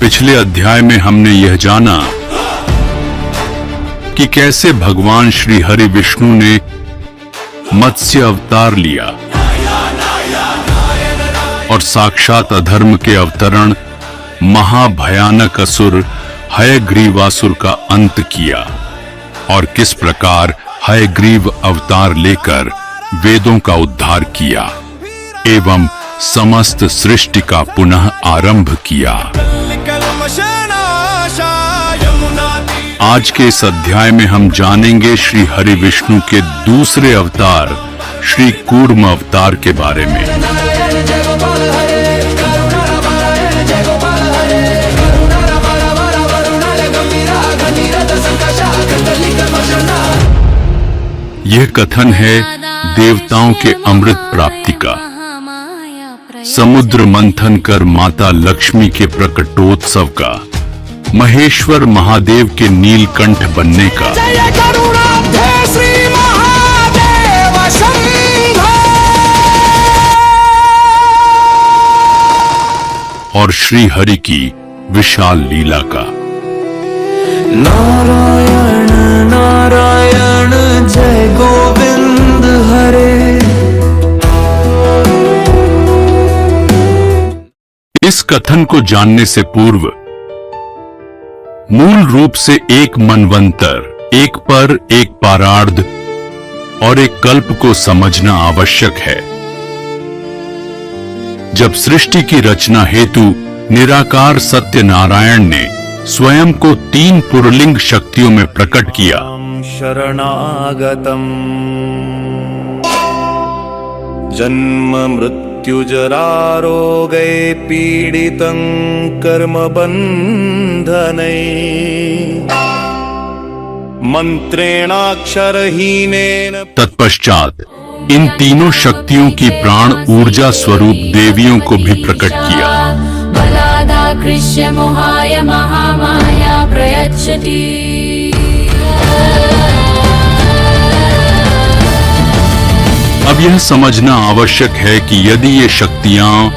पिछले अध्याय में हमने यह जाना कि कैसे भगवान श्री हरि विष्णु ने मत्स्य अवतार लिया और साक्षात अधर्म के अवतरण महाभयानक असुर हयग्रीवासुर का अंत किया और किस प्रकार हयग्रीव अवतार लेकर वेदों का उद्धार किया एवं समस्त सृष्टि का पुनः आरंभ किया। आज के इस अध्याय में हम जानेंगे श्री हरि विष्णु के दूसरे अवतार श्री कूर्म अवतार के बारे में। यह कथन है देवताओं के अमृत प्राप्ति का। समुद्र मंथन कर माता लक्ष्मी के प्रकटोत्सव का, महेश्वर महादेव के नीलकंठ बनने का, और श्री हरि की विशाल लीला का। नारायण नारायण जय गोविंद हरे। इस कथन को जानने से पूर्व मूल रूप से एक मनवंतर, एक पर एक पारार्ध और एक कल्प को समझना आवश्यक है। जब सृष्टि की रचना हेतु निराकार सत्यनारायण ने स्वयं को 3 पुरलिंग शक्तियों में प्रकट किया, शरणागतम जन्म मृत्यु जरा रोगे पीड़ितं कर्म बंधनै मंत्रेणाक्षरहीनेन। तत्पश्चात इन तीनों शक्तियों की प्राण ऊर्जा स्वरूप देवियों को भी प्रकट किया। बलादाकृष्य मोहाय महामाया प्रयच्छति। अब यह समझना आवश्यक है कि यदि ये शक्तियां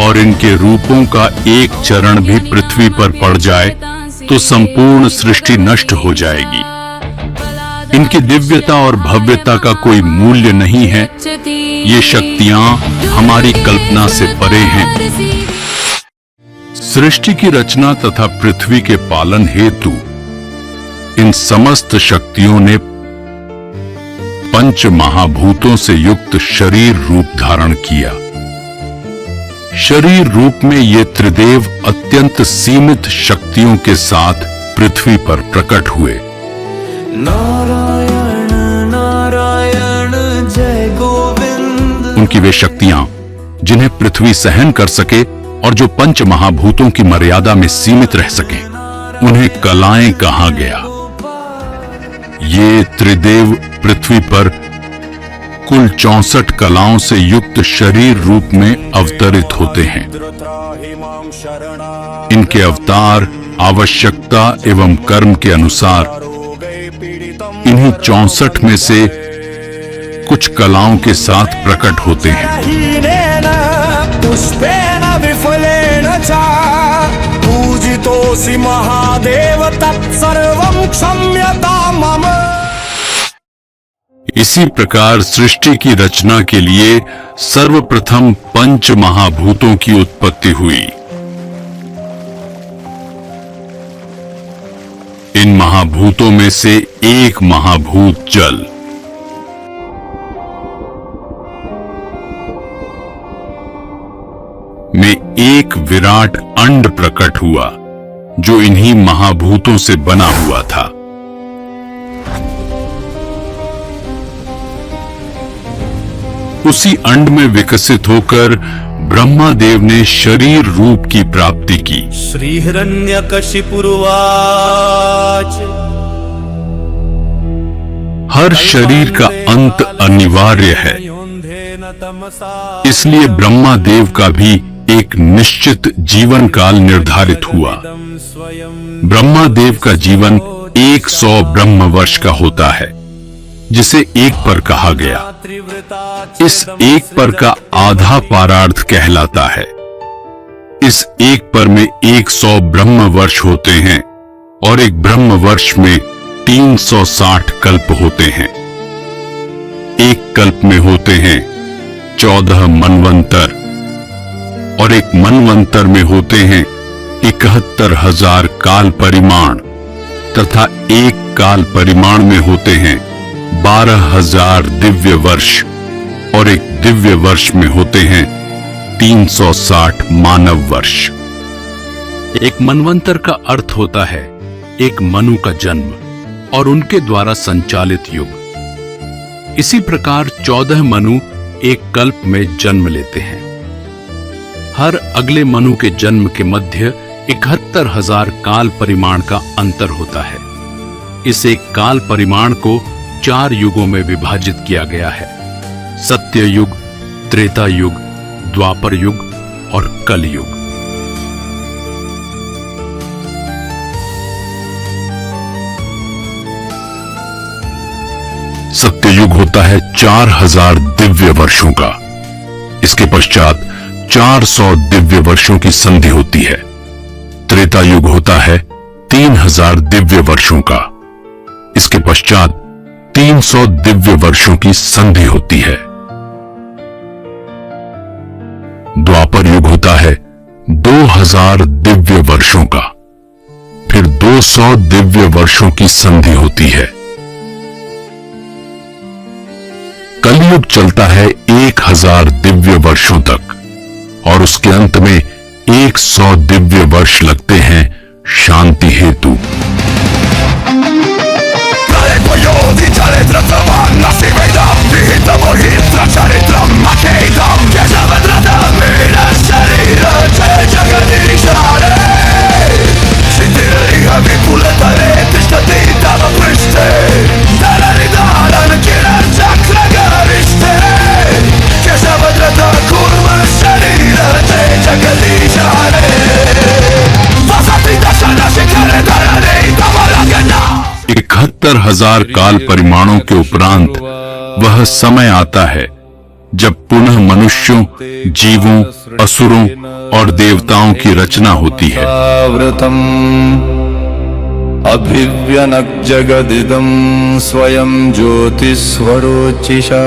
और इनके रूपों का एक चरण भी पृथ्वी पर पड़ जाए तो संपूर्ण सृष्टि नष्ट हो जाएगी। इनकी दिव्यता और भव्यता का कोई मूल्य नहीं है। ये शक्तियां हमारी कल्पना से परे हैं। सृष्टि की रचना तथा पृथ्वी के पालन हेतु इन समस्त शक्तियों ने 5 महाभूतों से युक्त शरीर रूप धारण किया। शरीर रूप में ये त्रिदेव अत्यंत सीमित शक्तियों के साथ पृथ्वी पर प्रकट हुए। नारायण नारायण जय गोविंद। उनकी वे शक्तियां जिन्हें पृथ्वी सहन कर सके और जो 5 महाभूतों की मर्यादा में सीमित रह सके, उन्हें कलाएं कहा गया। ये त्रिदेव पृथ्वी पर कुल 64 कलाओं से युक्त शरीर रूप में अवतरित होते हैं। इनके अवतार आवश्यकता एवं कर्म के अनुसार इन्हीं 64 में से कुछ कलाओं के साथ प्रकट होते हैं। पूजितोऽसि महादेव तत्सर्वं क्षम्यतां मम। इसी प्रकार सृष्टि की रचना के लिए सर्वप्रथम 5 महाभूतों की उत्पत्ति हुई। इन महाभूतों में से एक महाभूत जल, में एक विराट अंड प्रकट हुआ जो इन्हीं महाभूतों से बना हुआ था। उसी अंड में विकसित होकर ब्रह्मादेव ने शरीर रूप की प्राप्ति की। श्री हिरण्यकशिपुरुवाच। हर शरीर का अंत अनिवार्य है, इसलिए ब्रह्मादेव का भी एक निश्चित जीवन काल निर्धारित हुआ। ब्रह्मादेव का जीवन 100 ब्रह्म वर्ष का होता है, जिसे एक पर कहा गया। इस एक पर का आधा पारार्थ कहलाता है। इस एक पर में 100 ब्रह्म वर्ष होते हैं और एक ब्रह्म वर्ष में 360 कल्प होते हैं। एक कल्प में होते हैं 14 मनवंतर और एक मनवंतर में होते हैं 71,000 काल परिमाण तथा एक काल परिमाण में होते हैं 12,000 दिव्य वर्ष और एक दिव्य वर्ष में होते हैं 360 मानव वर्ष। एक मनवंतर का अर्थ होता है एक मनु का जन्म और उनके द्वारा संचालित युग। इसी प्रकार 14 मनु एक कल्प में जन्म लेते हैं। हर अगले मनु के जन्म के मध्य 71,000 काल परिमाण का अंतर होता है। इस एक काल परिमाण को 4 युगों में विभाजित किया गया है: सत्य युग, त्रेता युग, द्वापर युग और कल युग। सत्ययुग होता है 4,000 दिव्य वर्षों का। इसके पश्चात 400 दिव्य वर्षों की संधि होती है। त्रेता युग होता है 3,000 दिव्य वर्षों का। इसके पश्चात 300 दिव्य वर्षों की संधि होती है। द्वापर युग होता है 2,000 दिव्य वर्षों का। फिर 200 दिव्य वर्षों की संधि होती है। कलयुग चलता है 1,000 दिव्य वर्षों तक और उसके अंत में 100 दिव्य वर्ष लगते हैं शांति हेतु। इकहत्तर 1,000 काल परिमाणों के उपरांत वह समय आता है जब पुनः मनुष्यों, जीवों, असुरों और देवताओं की रचना होती है। अभिव्यनक जगदिदं स्वयं ज्योतिस्वरोचिषा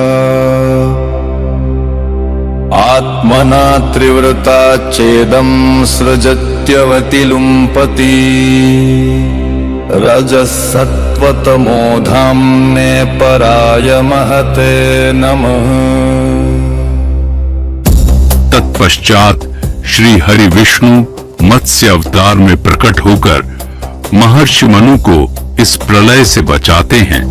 आत्मना त्रिवृता चेदं सृजत्यवति लुम्पति रजसत्वतमो धाम्ने पराय महते नमः। तत्पश्चात श्री हरि विष्णु मत्स्य अवतार में प्रकट होकर महर्षि मनु को इस प्रलय से बचाते हैं।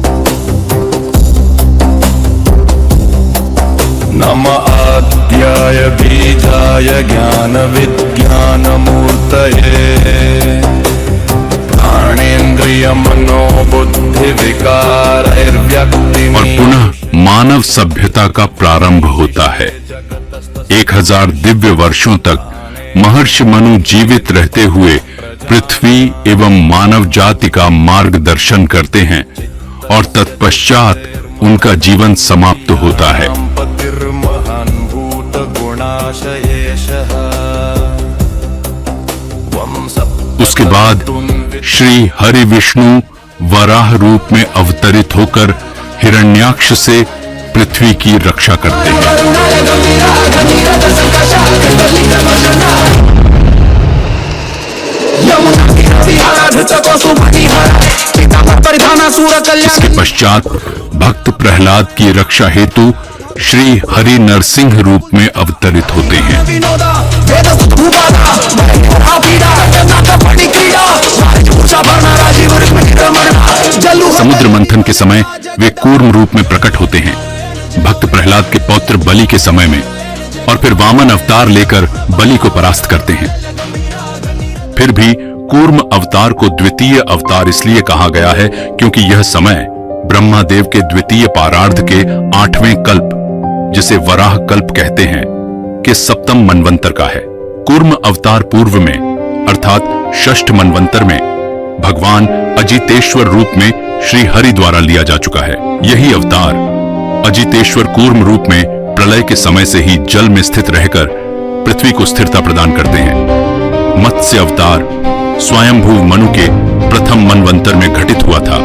नम आद्याय बीजाय ज्ञान विज्ञान मूर्तये प्राणेन्द्रिय मनोबुद्धि विकारैर्व्यक्ति। और पुनः मानव सभ्यता का प्रारंभ होता है। 1,000 दिव्य वर्षों तक महर्षि मनु जीवित रहते हुए पृथ्वी एवं मानव जाति का मार्गदर्शन करते हैं और तत्पश्चात उनका जीवन समाप्त होता है। उसके बाद श्री हरि विष्णु वराह रूप में अवतरित होकर हिरण्याक्ष से पृथ्वी की रक्षा करते हैं। इसके पश्चात भक्त प्रहलाद की रक्षा हेतु श्री हरि नरसिंह रूप में अवतरित होते हैं। समुद्र मंथन के समय वे कूर्म रूप में प्रकट होते हैं, भक्त प्रहलाद के पौत्र बलि के समय में, और फिर वामन अवतार लेकर बलि को परास्त करते हैं। फिर भी कूर्म अवतार को द्वितीय अवतार इसलिए कहा गया है क्योंकि यह समय ब्रह्मादेव के द्वितीय पारार्ध के 8वें कल्प, जिसे वराह कल्प कहते हैं, के सप्तम मनवंतर का है। कूर्म अवतार पूर्व में अर्थात षष्ठ मनवंतर में भगवान अजितेश्वर रूप में श्री हरि द्वारा लिया जा चुका है। यही अवतार अजितेश्वर कूर्म रूप में प्रलय के समय से ही जल में स्थित रहकर पृथ्वी को स्थिरता प्रदान करते हैं। मत्स्य अवतार स्वयंभू मनु के प्रथम मनवंतर में घटित हुआ था।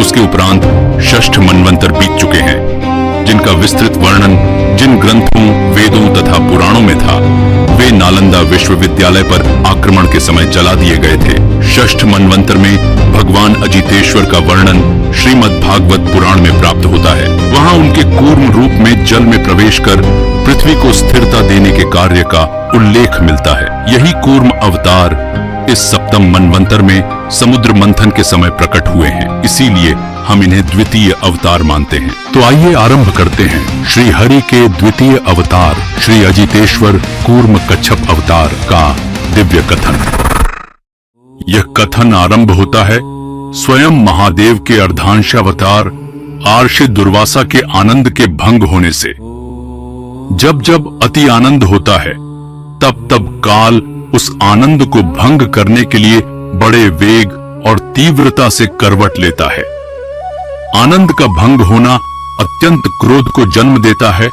उसके उपरांत षष्ठ मनवंतर बीत चुके हैं, जिनका विस्तृत वर्णन जिन ग्रंथों, वेदों तथा पुराणों में था वे नालंदा विश्वविद्यालय पर आक्रमण के समय जला दिए गए थे। षष्ठ मनवंतर में भगवान अजितेश्वर का वर्णन श्रीमद् भागवत पुराण में प्राप्त होता है। वहां उनके कूर्म रूप में जल में प्रवेश कर पृथ्वी को स्थिरता देने के कार्य का उल्लेख मिलता है। यही कूर्म अवतार इस सप्तम मनवंतर में समुद्र मंथन के समय प्रकट हुए हैं, इसीलिए हम इन्हें द्वितीय अवतार मानते हैं। तो आइए आरंभ करते हैं श्री हरि के द्वितीय अवतार श्री अजितेश्वर कूर्म कच्छप अवतार का दिव्य कथन। यह कथन आरंभ होता है स्वयं महादेव के अर्धांशावतार आर्षि दुर्वासा के आनंद के भंग होने से। जब जब अति आनंद होता है तब तब काल उस आनंद को भंग करने के लिए बड़े वेग और तीव्रता से करवट लेता है। आनंद का भंग होना अत्यंत क्रोध को जन्म देता है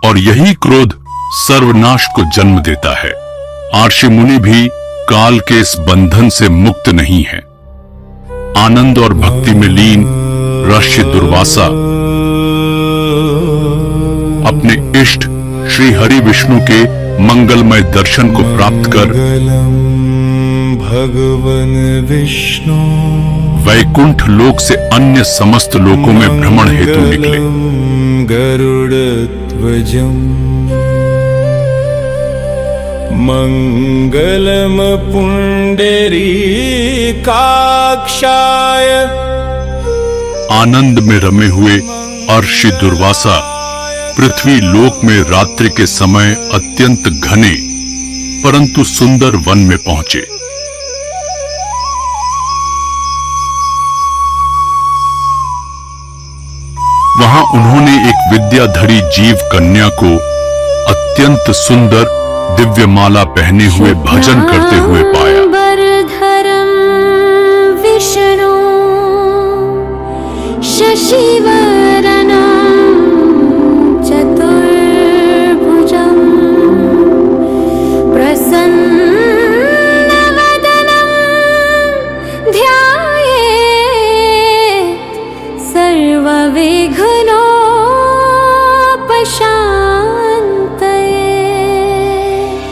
और यही क्रोध सर्वनाश को जन्म देता है। आर्षि मुनि भी काल के इस बंधन से मुक्त नहीं है। आनंद और भक्ति में लीन ऋषि दुर्वासा अपने इष्ट श्री हरि विष्णु के मंगलमय दर्शन को प्राप्त कर भगवन विष्णु वैकुंठ लोक से अन्य समस्त लोकों में भ्रमण हेतु निकले। गरुड़ध्वजम् मंगलम पुंडरीकाक्षाय। आनंद में रमे हुए अर्षि दुर्वासा पृथ्वी लोक में रात्रि के समय अत्यंत घने परंतु सुंदर वन में पहुंचे। वहां उन्होंने एक विद्याधरी जीव कन्या को अत्यंत सुंदर दिव्य माला पहने हुए भजन करते हुए पाया। विष्णु शशिवरनम् चतुर्भुजम् प्रसन्नवदनं ध्यायेत् सर्वविघ्नोपशान्तये।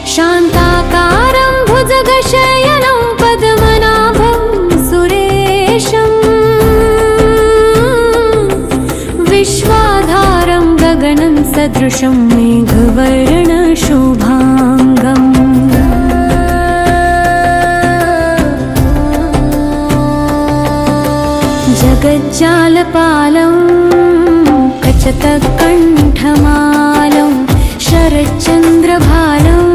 शान्ताकारं भुजगशयनं पद्मनाभं सुरेशम् विश्वाधारं गगनं सदृशं मेघवर्णशोभाङ्गम्। जगज्जालपालं कचतकण्ठमालं शरच्चन्द्रभालम्।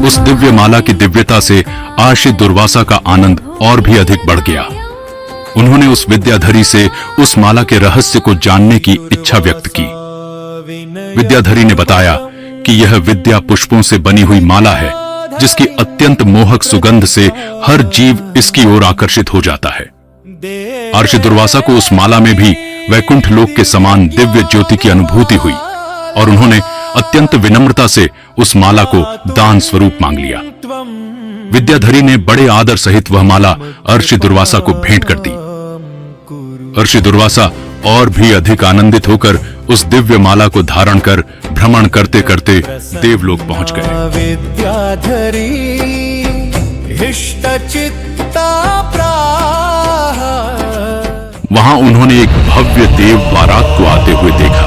उस दिव्य माला की दिव्यता से आर्षि दुर्वासा का आनंद और भी अधिक बढ़ गया। उन्होंने उस विद्याधरी से उस माला के रहस्य को जानने की इच्छा व्यक्त की। विद्याधरी ने बताया कि यह विद्या पुष्पों से बनी हुई माला है, जिसकी अत्यंत मोहक सुगंध से हर जीव इसकी ओर आकर्षित हो जाता है। आर्षि दुर्वासा को उस माला में भी वैकुंठ लोक के समान दिव्य ज्योति की अनुभूति हुई और उन्होंने अत्यंत विनम्रता से उस माला को दान स्वरूप मांग लिया। विद्याधरी ने बड़े आदर सहित वह माला आर्षि दुर्वासा को भेंट कर दी। आर्षि दुर्वासा और भी अधिक आनंदित होकर उस दिव्य माला को धारण कर भ्रमण करते करते देवलोक पहुंच गए। विद्याधरी हिष्टचित्ता प्राह। वहां उन्होंने एक भव्य देव बारात को आते हुए देखा।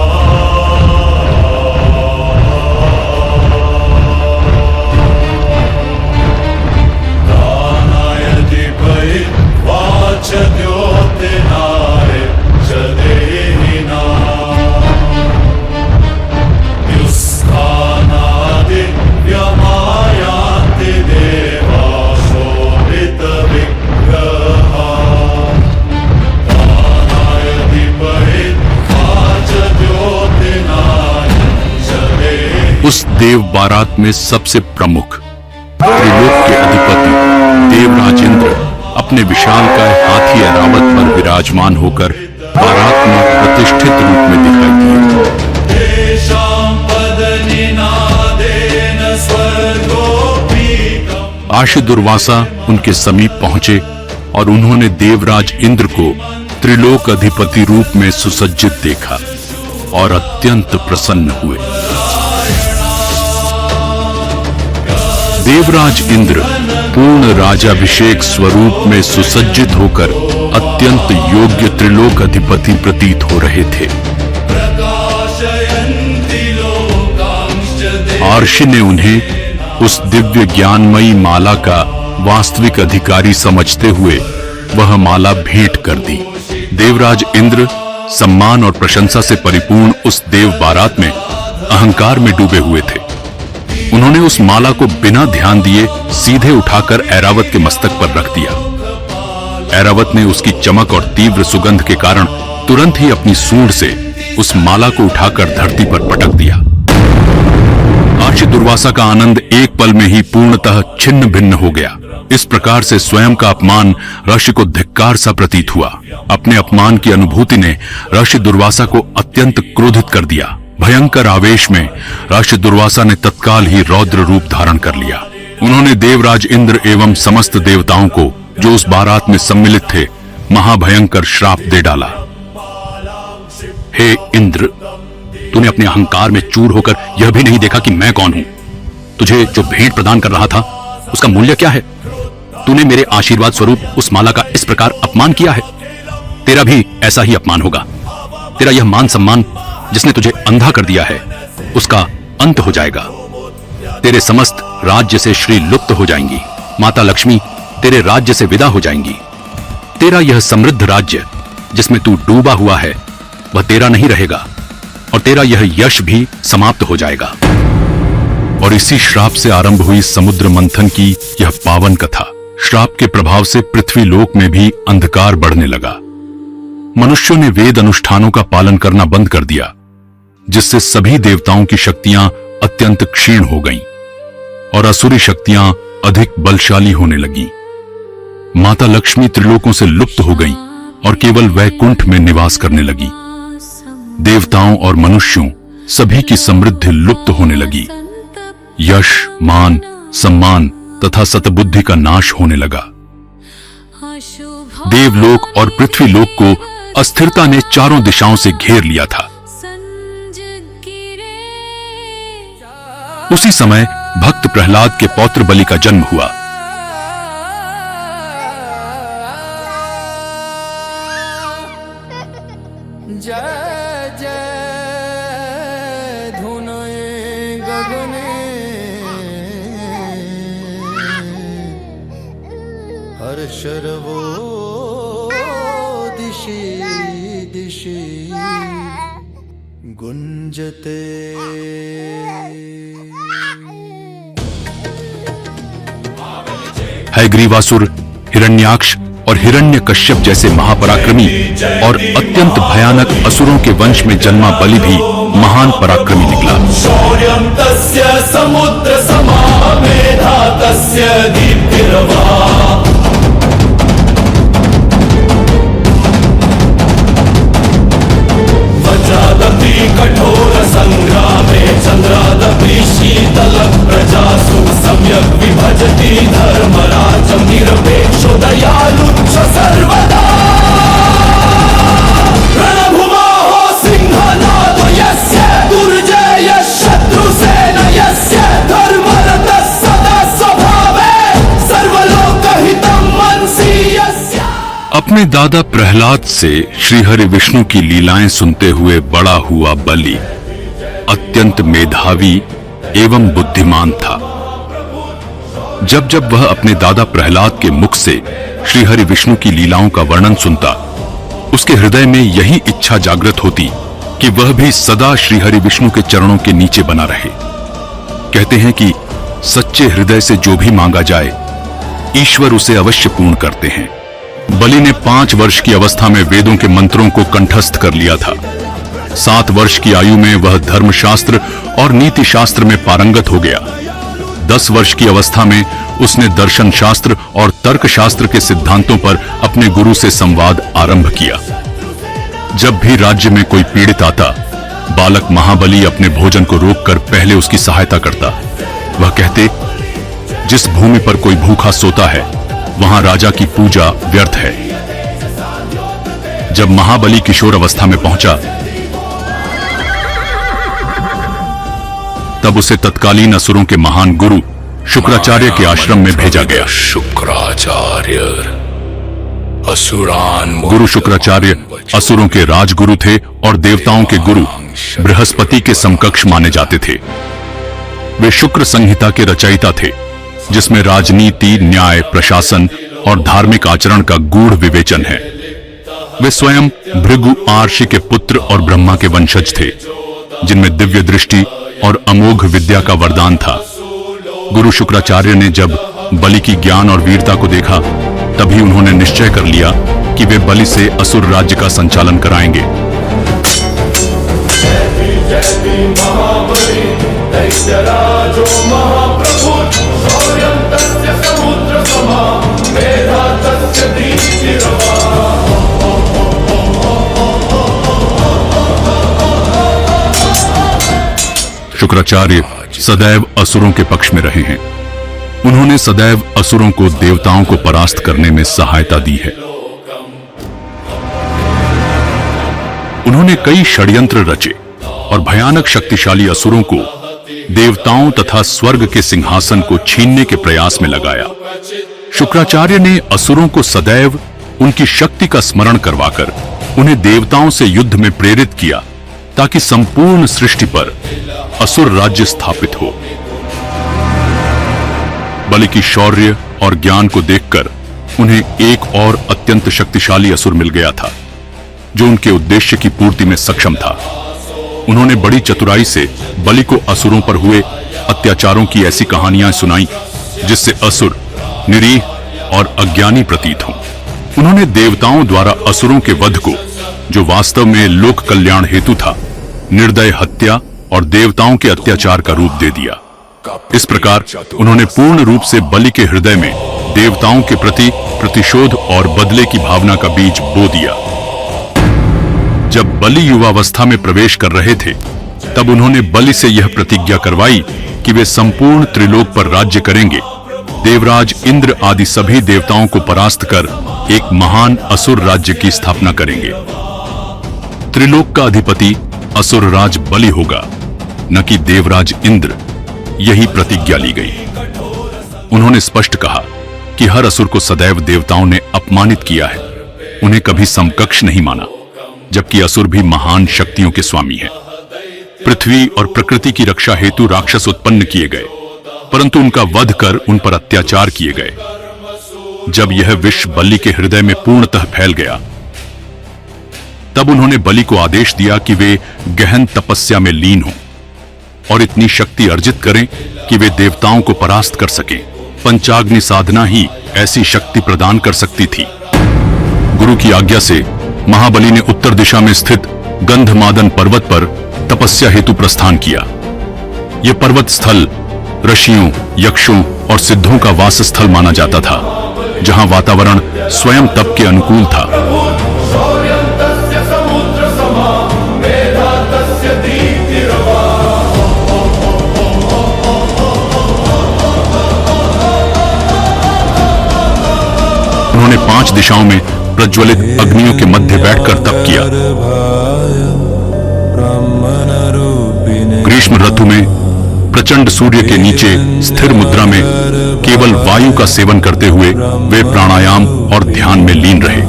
उस देव बारात में सबसे प्रमुख त्रिलोक के अधिपति देवराजेंद्र अपने विशालकाय हाथी ऐरावत पर विराजमान होकर बारात में प्रतिष्ठित रूप में दिखाई दिए। आशी दुर्वासा उनके समीप पहुंचे और उन्होंने देवराज इंद्र को त्रिलोक अधिपति रूप में सुसज्जित देखा और अत्यंत प्रसन्न हुए। देवराज इंद्र पूर्ण राजाभिषेक स्वरूप में सुसज्जित होकर अत्यंत योग्य त्रिलोक अधिपति प्रतीत हो रहे थे। आर्षि ने उन्हें उस दिव्य ज्ञानमयी माला का वास्तविक अधिकारी समझते हुए वह माला भेंट कर दी। देवराज इंद्र सम्मान और प्रशंसा से परिपूर्ण उस देव बारात में अहंकार में डूबे हुए थे। उन्होंने उस माला को बिना ध्यान दिए सीधे उठाकर ऐरावत के मस्तक पर रख दिया। ऐरावत ने उसकी चमक और तीव्र सुगंध के कारण तुरंत ही अपनी सूंड से उस माला को उठाकर धरती पर पटक दिया। आर्षि दुर्वासा का आनंद एक पल में ही पूर्णतः छिन्न भिन्न हो गया। इस प्रकार से स्वयं का अपमान ऋषि को धिक्कार सा प्रतीत हुआ। अपने अपमान की अनुभूति ने ऋषि दुर्वासा को अत्यंत क्रोधित कर दिया। भयंकर आवेश में ऋषि दुर्वासा ने तत्काल ही रौद्र रूप धारण कर लिया। उन्होंने देवराज इंद्र एवं समस्त देवताओं को जो उस बारात में सम्मिलित थे महाभयंकर श्राप दे डाला। हे इंद्र, तूने अपने अहंकार में चूर होकर यह भी नहीं देखा कि मैं कौन हूं। तुझे जो भेंट प्रदान कर रहा था उसका मूल्य क्या है? तूने मेरे आशीर्वाद स्वरूप उस माला का इस प्रकार अपमान किया है। तेरा भी ऐसा ही अपमान होगा। तेरा यह मान सम्मान जिसने तुझे अंधा कर दिया है उसका अंत हो जाएगा। तेरे समस्त राज्य से श्री लुप्त हो जाएंगी। माता लक्ष्मी तेरे राज्य से विदा हो जाएंगी। तेरा यह समृद्ध राज्य जिसमें तू डूबा हुआ है वह तेरा नहीं रहेगा और तेरा यह यश भी समाप्त हो जाएगा। और इसी श्राप से आरंभ हुई समुद्र मंथन की यह पावन कथा। श्राप के प्रभाव से पृथ्वी लोक में भी अंधकार बढ़ने लगा। मनुष्यों ने वेद अनुष्ठानों का पालन करना बंद कर दिया, जिससे सभी देवताओं की शक्तियां अत्यंत क्षीण हो गईं और असुरी शक्तियां अधिक बलशाली होने लगीं। माता लक्ष्मी त्रिलोकों से लुप्त हो गईं और केवल वैकुंठ में निवास करने लगी। देवताओं और मनुष्यों सभी की समृद्धि लुप्त होने लगी। यश, मान, सम्मान तथा सतबुद्धि का नाश होने लगा। देवलोक और पृथ्वीलोक को अस्थिरता ने चारों दिशाओं से घेर लिया था। उसी समय भक्त प्रहलाद के पौत्र बलि का जन्म हुआ। जय जय धुनोए गगने हर्षरवो दिशि दिशि गुंजते। हयग्रीवासुर, हिरण्याक्ष और हिरण्यकश्यप जैसे महापराक्रमी और अत्यंत भयानक असुरों के वंश में जन्मा बलि भी महान पराक्रमी निकला। शौर्यं तस्य समुद्र समामेधा तस्य दीप्तिर्वा वज्रादपि कठोर संग्रामे चंद्रादपि शीतल प्रजासु सम्यक् विभजति धर्मराजं निरपेक्षो दयालुच्च सर्वदा रणभुमो सिंहनाद यस्य दुर्जय शत्रुसेन यस्य धर्मरतः सदा स्वभावे सर्वलोकहितं मनसि यस्य। अपने दादा प्रहलाद से श्रीहरि विष्णु की लीलाएं सुनते हुए बड़ा हुआ बलि अत्यंत मेधावी एवं बुद्धिमान था। जब जब वह अपने दादा प्रहलाद के मुख से श्रीहरि विष्णु की लीलाओं का वर्णन सुनता, उसके हृदय में यही इच्छा जागृत होती कि वह भी सदा श्रीहरि विष्णु के चरणों के नीचे बना रहे। कहते हैं कि सच्चे हृदय से जो भी मांगा जाए ईश्वर उसे अवश्य पूर्ण करते हैं। बलि ने 5 वर्ष की अवस्था में वेदों के मंत्रों को कंठस्थ कर लिया था। 7 वर्ष की आयु में वह धर्मशास्त्र और नीति शास्त्र में पारंगत हो गया। 10 वर्ष की अवस्था में उसने दर्शन शास्त्र और तर्क शास्त्र के सिद्धांतों पर अपने गुरु से संवाद आरंभ किया। जब भी राज्य में कोई पीड़ित आता, बालक महाबली अपने भोजन को रोककर पहले उसकी सहायता करता। वह कहते, जिस भूमि पर कोई भूखा सोता है वहां राजा की पूजा व्यर्थ है। जब महाबली किशोर अवस्था में पहुंचा तब उसे तत्कालीन असुरों के महान गुरु शुक्राचार्य के आश्रम में भेजा गया। शुक्राचार्य असुरान गुरु शुक्राचार्य असुरों के राजगुरु थे और देवताओं के गुरु बृहस्पति के समकक्ष माने जाते थे। वे शुक्र संहिता के रचयिता थे, जिसमें राजनीति, न्याय, प्रशासन और धार्मिक आचरण का गूढ़ विवेचन है। वे स्वयं भृगु महर्षि के पुत्र और ब्रह्मा के वंशज थे, जिनमें दिव्य दृष्टि और अमोघ विद्या का वरदान था। गुरु शुक्राचार्य ने जब बलि की ज्ञान और वीरता को देखा, तभी उन्होंने निश्चय कर लिया कि वे बलि से असुर राज्य का संचालन कराएंगे। शुक्राचार्य सदैव असुरों के पक्ष में रहे हैं। उन्होंने सदैव असुरों को देवताओं को परास्त करने में सहायता दी है। उन्होंने कई षड्यंत्र रचे और भयानक शक्तिशाली असुरों को देवताओं तथा स्वर्ग के सिंहासन को छीनने के प्रयास में लगाया। शुक्राचार्य ने असुरों को सदैव उनकी शक्ति का स्मरण करवाकर उन्हें देवताओं से युद्ध में प्रेरित किया, ताकि संपूर्ण सृष्टि पर असुर राज्य स्थापित हो। बलि की शौर्य और ज्ञान को देखकर उन्हें एक और अत्यंत शक्तिशाली असुर मिल गया था, जो उनके उद्देश्य की पूर्ति में सक्षम था। उन्होंने बड़ी चतुराई से बलि को असुरों पर हुए अत्याचारों की ऐसी कहानियां सुनाई, जिससे असुर निरीह और अज्ञानी प्रतीत हों। उन्होंने देवताओं द्वारा असुरों के वध को, जो वास्तव में लोक कल्याण हेतु था, निर्दय हत्या और देवताओं के अत्याचार का रूप दे दिया। इस प्रकार उन्होंने पूर्ण रूप से बलि के हृदय में देवताओं के प्रति प्रतिशोध और बदले की भावना का बीज बो दिया। जब बलि युवावस्था में प्रवेश कर रहे थे, तब उन्होंने बलि से यह प्रतिज्ञा करवाई कि वे संपूर्ण त्रिलोक पर राज्य करेंगे। देवराज इंद्र आदि सभी देवताओं को परास्त कर एक महान असुर राज्य की स्थापना करेंगे। त्रिलोक का अधिपति असुर राज बलि होगा, न कि देवराज इंद्र। यही प्रतिज्ञा ली गई। उन्होंने स्पष्ट कहा कि हर असुर को सदैव देवताओं ने अपमानित किया है, उन्हें कभी समकक्ष नहीं माना, जबकि असुर भी महान शक्तियों के स्वामी हैं। पृथ्वी और प्रकृति की रक्षा हेतु राक्षस उत्पन्न किए गए, परंतु उनका वध कर उन पर अत्याचार किए गए। जब यह विष बलि के हृदय में पूर्णतः फैल गया, तब उन्होंने बलि को आदेश दिया कि वे गहन तपस्या में लीन हों और इतनी शक्ति अर्जित करें कि वे देवताओं को परास्त कर सकें। पंचाग्नि साधना ही ऐसी शक्ति प्रदान कर सकती थी। गुरु की आज्ञा से महाबली ने उत्तर दिशा में स्थित गंधमादन पर्वत पर तपस्या हेतु प्रस्थान किया। यह पर्वत स्थल ऋषियों, यक्षों और सिद्धों का वास स्थल माना जाता था, जहां वातावरण स्वयं तप के अनुकूल था। उन्होंने 5 दिशाओं में प्रज्वलित अग्नियों के मध्य बैठकर तप किया। ग्रीष्म ऋतु में प्रचंड सूर्य के नीचे स्थिर मुद्रा में केवल वायु का सेवन करते हुए वे प्राणायाम और ध्यान में लीन रहे।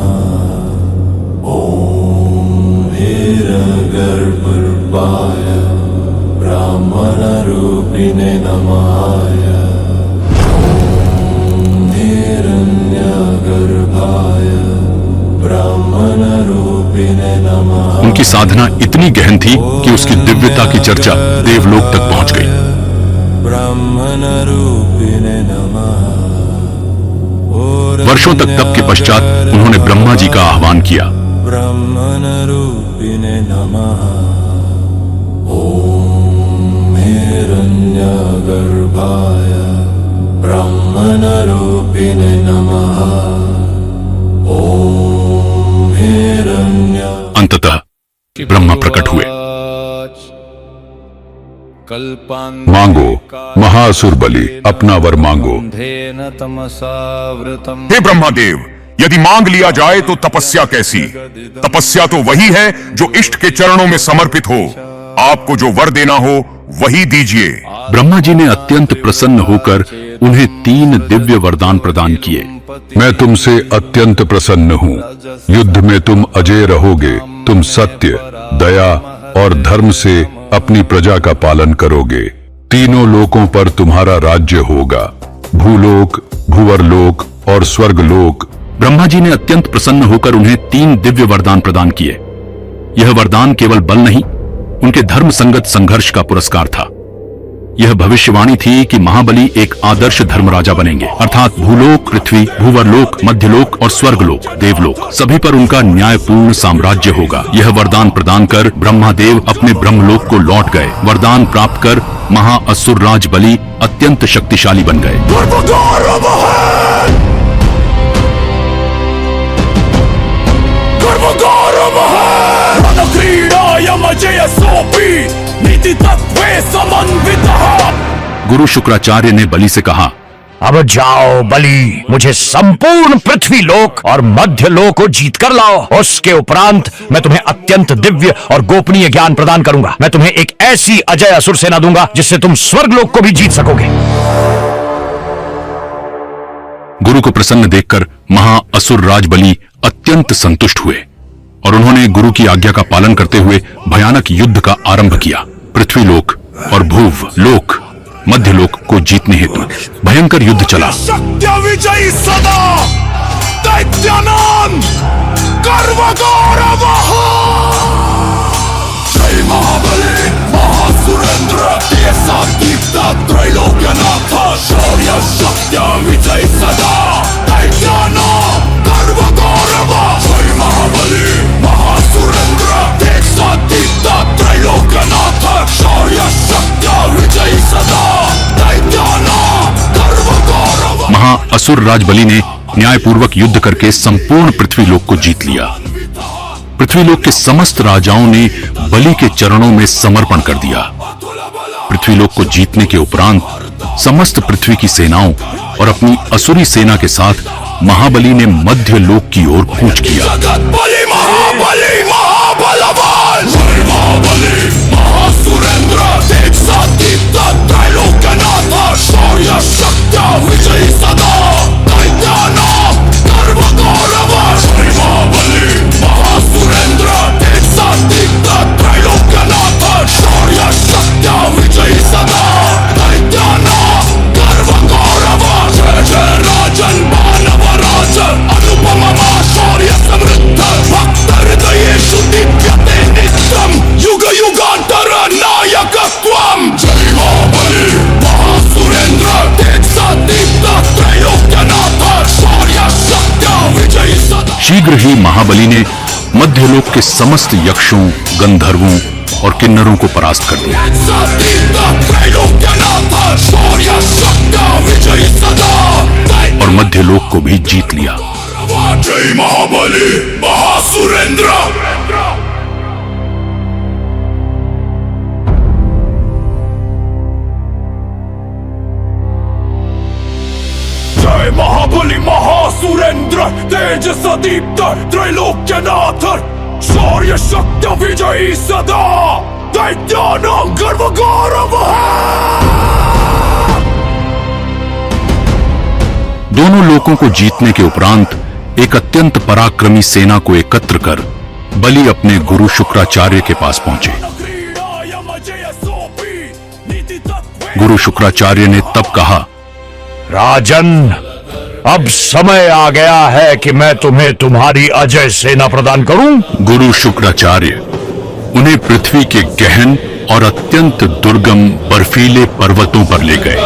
उनकी साधना इतनी गहन थी कि उसकी दिव्यता की चर्चा देवलोक तक पहुंच गई। वर्षों तक तप के पश्चात उन्होंने ब्रह्मा जी का आह्वान किया। ओम हिरण्यगर्भाय ब्रह्मणरूपिणे नमः। ओम हिरण्य। अंततः ब्रह्मा प्रकट हुए। मांगो महासुर बलि, अपना वर मांगो। हे ब्रह्मदेव, यदि मांग लिया जाए तो तपस्या कैसी? तपस्या तो वही है जो इष्ट के चरणों में समर्पित हो। आपको जो वर देना हो वही दीजिए। ब्रह्मा जी ने अत्यंत प्रसन्न होकर उन्हें 3 दिव्य वरदान प्रदान किए। मैं तुमसे अत्यंत प्रसन्न हूँ। युद्ध में तुम अजय रहोगे। तुम सत्य, दया और धर्म से अपनी प्रजा का पालन करोगे। तीनों लोकों पर तुम्हारा राज्य होगा, भूलोक, भूवरलोक और स्वर्गलोक। ब्रह्मा जी ने अत्यंत प्रसन्न होकर उन्हें 3 दिव्य वरदान प्रदान किए। यह वरदान केवल बल नहीं, उनके धर्म संगत संघर्ष का पुरस्कार था। यह भविष्यवाणी थी कि महाबली एक आदर्श धर्मराजा बनेंगे, अर्थात भूलोक, पृथ्वी, भूवरलोक, मध्यलोक और स्वर्गलोक, देवलोक, सभी पर उनका न्यायपूर्ण साम्राज्य होगा। यह वरदान प्रदान कर ब्रह्मादेव अपने ब्रह्मलोक को लौट गए। वरदान प्राप्त कर महाअसुरराज बलि अत्यंत शक्तिशाली बन गए। गुरु शुक्राचार्य ने बलि से कहा, अब जाओ बलि, मुझे संपूर्ण पृथ्वी लोक और मध्य लोक को जीत कर लाओ। उसके उपरांत मैं तुम्हें अत्यंत दिव्य और गोपनीय ज्ञान प्रदान करूंगा। मैं तुम्हें एक ऐसी अजय असुर सेना दूंगा जिससे तुम स्वर्गलोक को भी जीत सकोगे। गुरु को प्रसन्न देखकर महाअसुरराज बलि अत्यंत संतुष्ट हुए और उन्होंने गुरु की आज्ञा का पालन करते हुए भयानक युद्ध का आरंभ किया। पृथ्वीलोक और भूवलोक, मध्यलोक को जीतने हेतु भयंकर युद्ध चला। सत्य विजयी सदा दैत्यानंद गर्वगौरव। जय महाबली महासुरेंद्र देशातीता त्रैलोक्यनाथ, शौर्य सत्य विजयी सदा दैत्यानंद गर्वगौरव। जय महाबली महासुरेंद्र देशातीता त्रैलोक्यनाथ, शौर्य सत्य विजयी सदा दैत्यानंद गर्वगौरव। महाअसुरराज बलि ने न्यायपूर्वक युद्ध करके संपूर्ण पृथ्वीलोक को जीत लिया। पृथ्वीलोक के समस्त राजाओं ने बलि के चरणों में समर्पण कर दिया। पृथ्वीलोक को जीतने के उपरांत समस्त पृथ्वी की सेनाओं और अपनी असुरी सेना के साथ महाबली ने मध्य लोक की ओर कूच किया। बलि महाबली महाबलवान, जय महाबली महासुरेंद्र देशातीता त्रैलोक्यनाथ, शौर्य सत्य विजयी सदा दैत्यानंद गर्वगौरव। जय महाबली महासुरेंद्र देशातीता त्रैलोक्यनाथ, शौर्य सत्य विजयी सदा दैत्यानंद गर्वगौरव। जय जय राजन मानवराज, अनुपम शौर्य समृद्ध, भक्त हृदयेषु दीप्यते नित्यं, युग युगांतर नायकत्वं। जय महाबली महासुरेंद्र देशातीता त्रैलोक्यनाथ, शौर्य सत्य विजयी सदा। शीघ्र ही महाबली ने मध्यलोक के समस्त यक्षों, गंधर्वों और किन्नरों को परास्त कर दिया और मध्यलोक को भी जीत लिया। जय महाबली महासुरेंद्र। जय महाबली महासुरेंद्र तेज सदीप्त त्रैलोक्यनाथ, शौर्य सत्य विजयी सदा दैत्यानंद गर्वगौरव। दोनों लोकों को जीतने के उपरांत एक अत्यंत पराक्रमी सेना को एकत्र कर बलि अपने गुरु शुक्राचार्य के पास पहुंचे। गुरु शुक्राचार्य ने तब कहा, राजन, अब समय आ गया है कि मैं तुम्हें तुम्हारी अजय सेना प्रदान करूं। गुरु शुक्राचार्य उन्हें पृथ्वी के गहन और अत्यंत दुर्गम बर्फीले पर्वतों पर ले गए।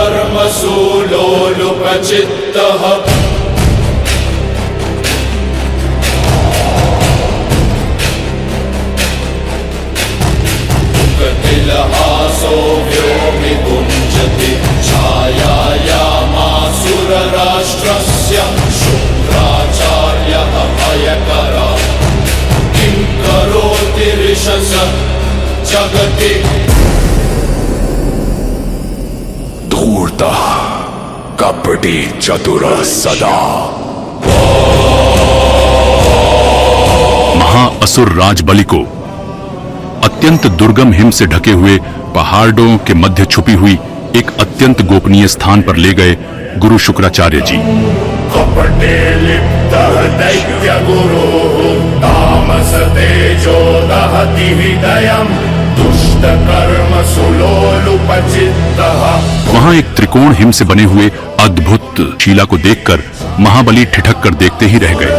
धूर्तः कपटी चतुरः सदा। महाअसुर राज बलि को अत्यंत दुर्गम हिम से ढके हुए पहाड़ों के मध्य छुपी हुई एक अत्यंत गोपनीय स्थान पर ले गए गुरु शुक्राचार्य जी। कपटे लिप्तः दैव्य गुरुः तामस तेजो दहति हृदयम् दुष्ट कर्म सुलोलुपचित्तः। वहां एक त्रिकोण हिम से बने हुए अद्भुत शिला को देखकर महाबली ठिठक कर देखते ही रह गए।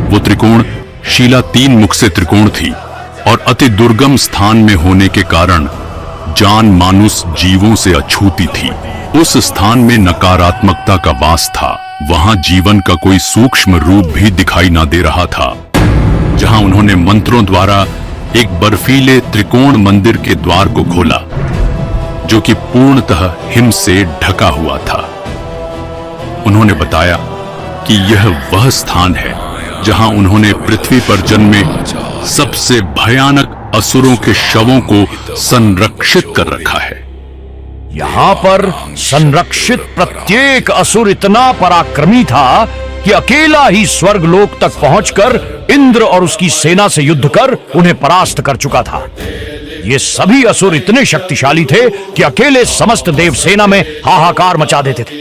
वो त्रिकोण शिला 3 मुख से त्रिकोण थी और अति दुर्गम स्थान में होने के कारण जान मानुस जीवों से अछूती थी। उस स्थान में नकारात्मकता का वास था। वहां जीवन का कोई सूक्ष्म रूप भी दिखाई ना दे रहा था। जहां उन्होंने मंत्रों द्वारा एक बर्फीले त्रिकोण मंदिर के द्वार को खोला जो कि पूर्णतः हिम से ढका हुआ था। उन्होंने बताया कि यह वह स्थान है जहां उन्होंने पृथ्वी पर जन्मे सबसे भयानक असुरों के शवों को संरक्षित कर रखा है। यहां पर संरक्षित प्रत्येक असुर इतना पराक्रमी था कि अकेला ही स्वर्गलोक तक पहुंचकर इंद्र और उसकी सेना से युद्ध कर उन्हें परास्त कर चुका था। ये सभी असुर इतने शक्तिशाली थे कि अकेले समस्त देव सेना में हाहाकार मचा देते थे।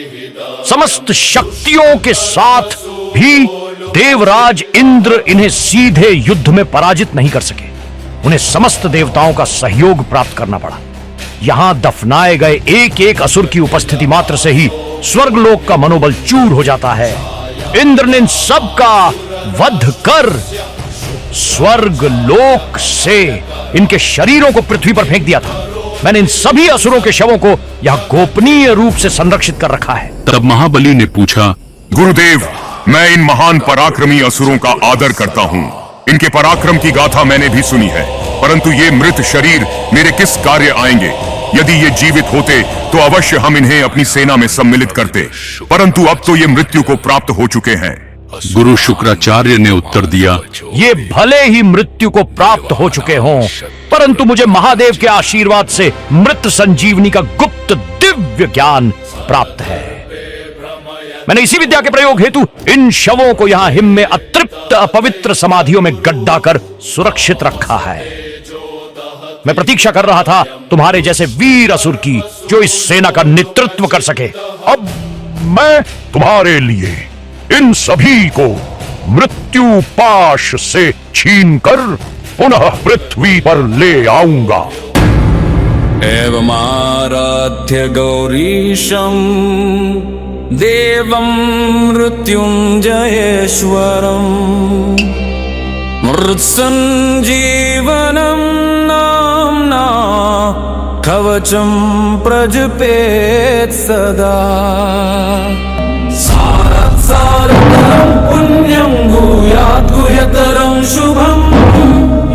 समस्त शक्तियों के साथ भी देवराज इंद्र इन्हें सीधे युद्ध में पराजित नहीं कर सके। उन्हें समस्त देवताओं का सहयोग प्राप्त करना पड़ा। यहां दफनाए गए एक एक असुर की उपस्थिति मात्र से ही स्वर्गलोक का मनोबल चूर हो जाता है। इंद्र ने इन सब का वध कर स्वर्गलोक से इनके शरीरों को पृथ्वी पर फेंक दिया था। मैंने इन सभी असुरों के शवों को यहां गोपनीय रूप से संरक्षित कर रखा है। तब महाबली ने पूछा, गुरुदेव, मैं इन महान पराक्रमी असुरों का आदर करता हूँ। इनके पराक्रम की गाथा मैंने भी सुनी है, परंतु ये मृत शरीर मेरे किस कार्य आएंगे? यदि ये जीवित होते तो अवश्य हम इन्हें अपनी सेना में सम्मिलित करते, परंतु अब तो ये मृत्यु को प्राप्त हो चुके हैं। गुरु शुक्राचार्य ने उत्तर दिया, ये भले ही मृत्यु को प्राप्त हो चुके हों, परंतु मुझे महादेव के आशीर्वाद से मृत संजीवनी का गुप्त दिव्य ज्ञान प्राप्त है। मैंने इसी विद्या के प्रयोग हेतु इन शवों को यहां हिम में अतृप्त अपवित्र समाधियों में गड्ढा कर सुरक्षित रखा है। मैं प्रतीक्षा कर रहा था तुम्हारे जैसे वीर असुर की जो इस सेना का नेतृत्व कर सके। अब मैं तुम्हारे लिए इन सभी को मृत्यु पाश से छीनकर पुनः पृथ्वी पर ले आऊंगा। एवमाराध्य गौरीशं देवं मृत्युंजयेश्वरम् मृत्संजीवनं नाम्ना कवचं प्रजपेत् सदा। सारं पुण्यं गुह्यात् गुह्यतरं शुभम्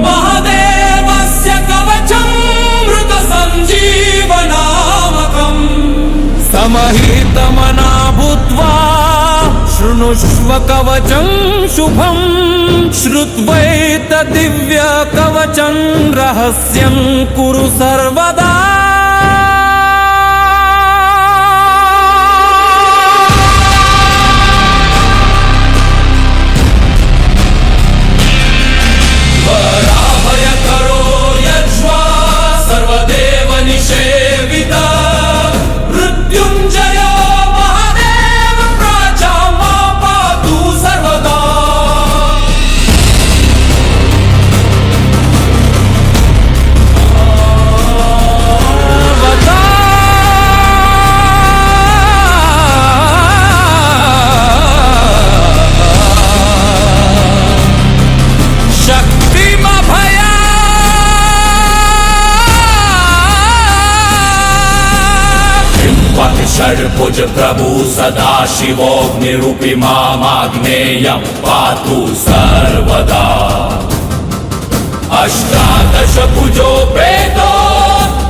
महादेवस्य कवचं मृतसञ्जीवनामकम् समहितमना भूत्वा शृणुष्व कवचं शुभम् श्रुत्वैतद्दिव्य कवचं रहस्यं कुरु सर्वदा। षड्भुज प्रभु सदा शिवोऽग्निरूपी मामाग्नेयं पातु सर्वदा। अष्टादश भुजो प्रेतो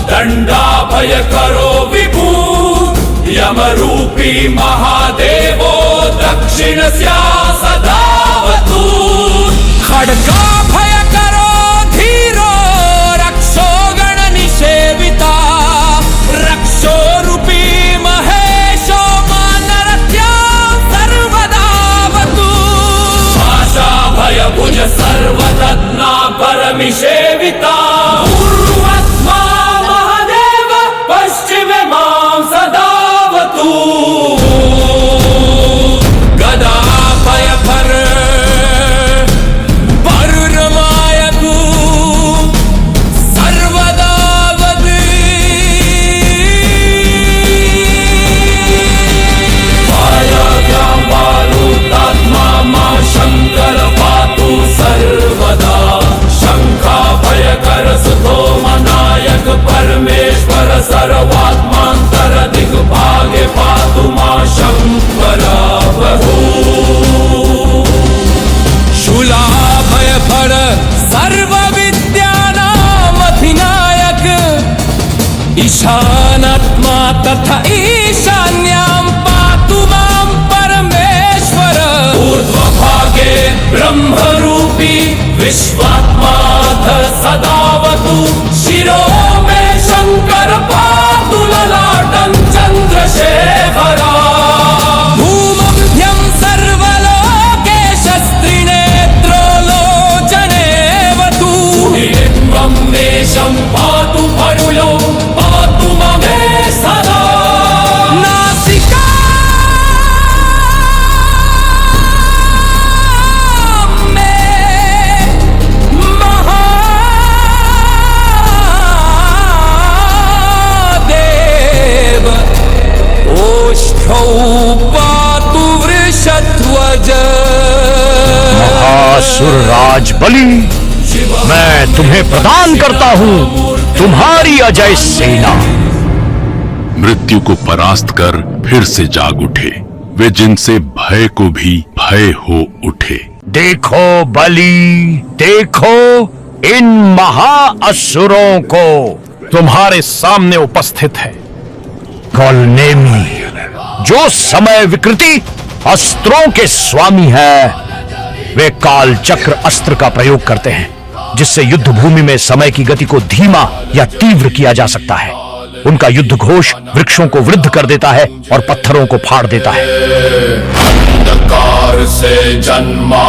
दण्डाभयकरो विभु यमरूपी महादेवो दक्षिणस्या सदावतु। खड्गाभयकरो धीरो रक्षो गणनिषेवितः तथा ईशान्यां पातु मां परमेश्वर ऊर्ध्वभागे ब्रह्मरूपी विश्वात्माथ सदावतु शिरो मे शंकर पातु ललाटं चंद्रशेखरा भूमभ्यं सर्वलोकेशस्त्रिनेत्रो लोचनेवतु निलिम्बं देशं पातु भरुलो पातु ममे सदा नासिका मे महादेव ओष्ठौ पातु वृषध्वज महासुर राज बलि, मैं तुम्हें प्रदान करता हूं तुम्हारी अजय सेना। मृत्यु को परास्त कर फिर से जाग उठे वे, जिनसे भय को भी भय हो उठे। देखो बलि, देखो इन महाअसुरों को। तुम्हारे सामने उपस्थित है कौलनेमी, जो समय विकृति अस्त्रों के स्वामी है। वे काल चक्र अस्त्र का प्रयोग करते हैं, जिससे युद्ध भूमि में समय की गति को धीमा या तीव्र किया जा सकता है। उनका युद्ध घोष वृक्षों को वृद्ध कर देता है और पत्थरों को फाड़ देता है। अंधकार से जन्मा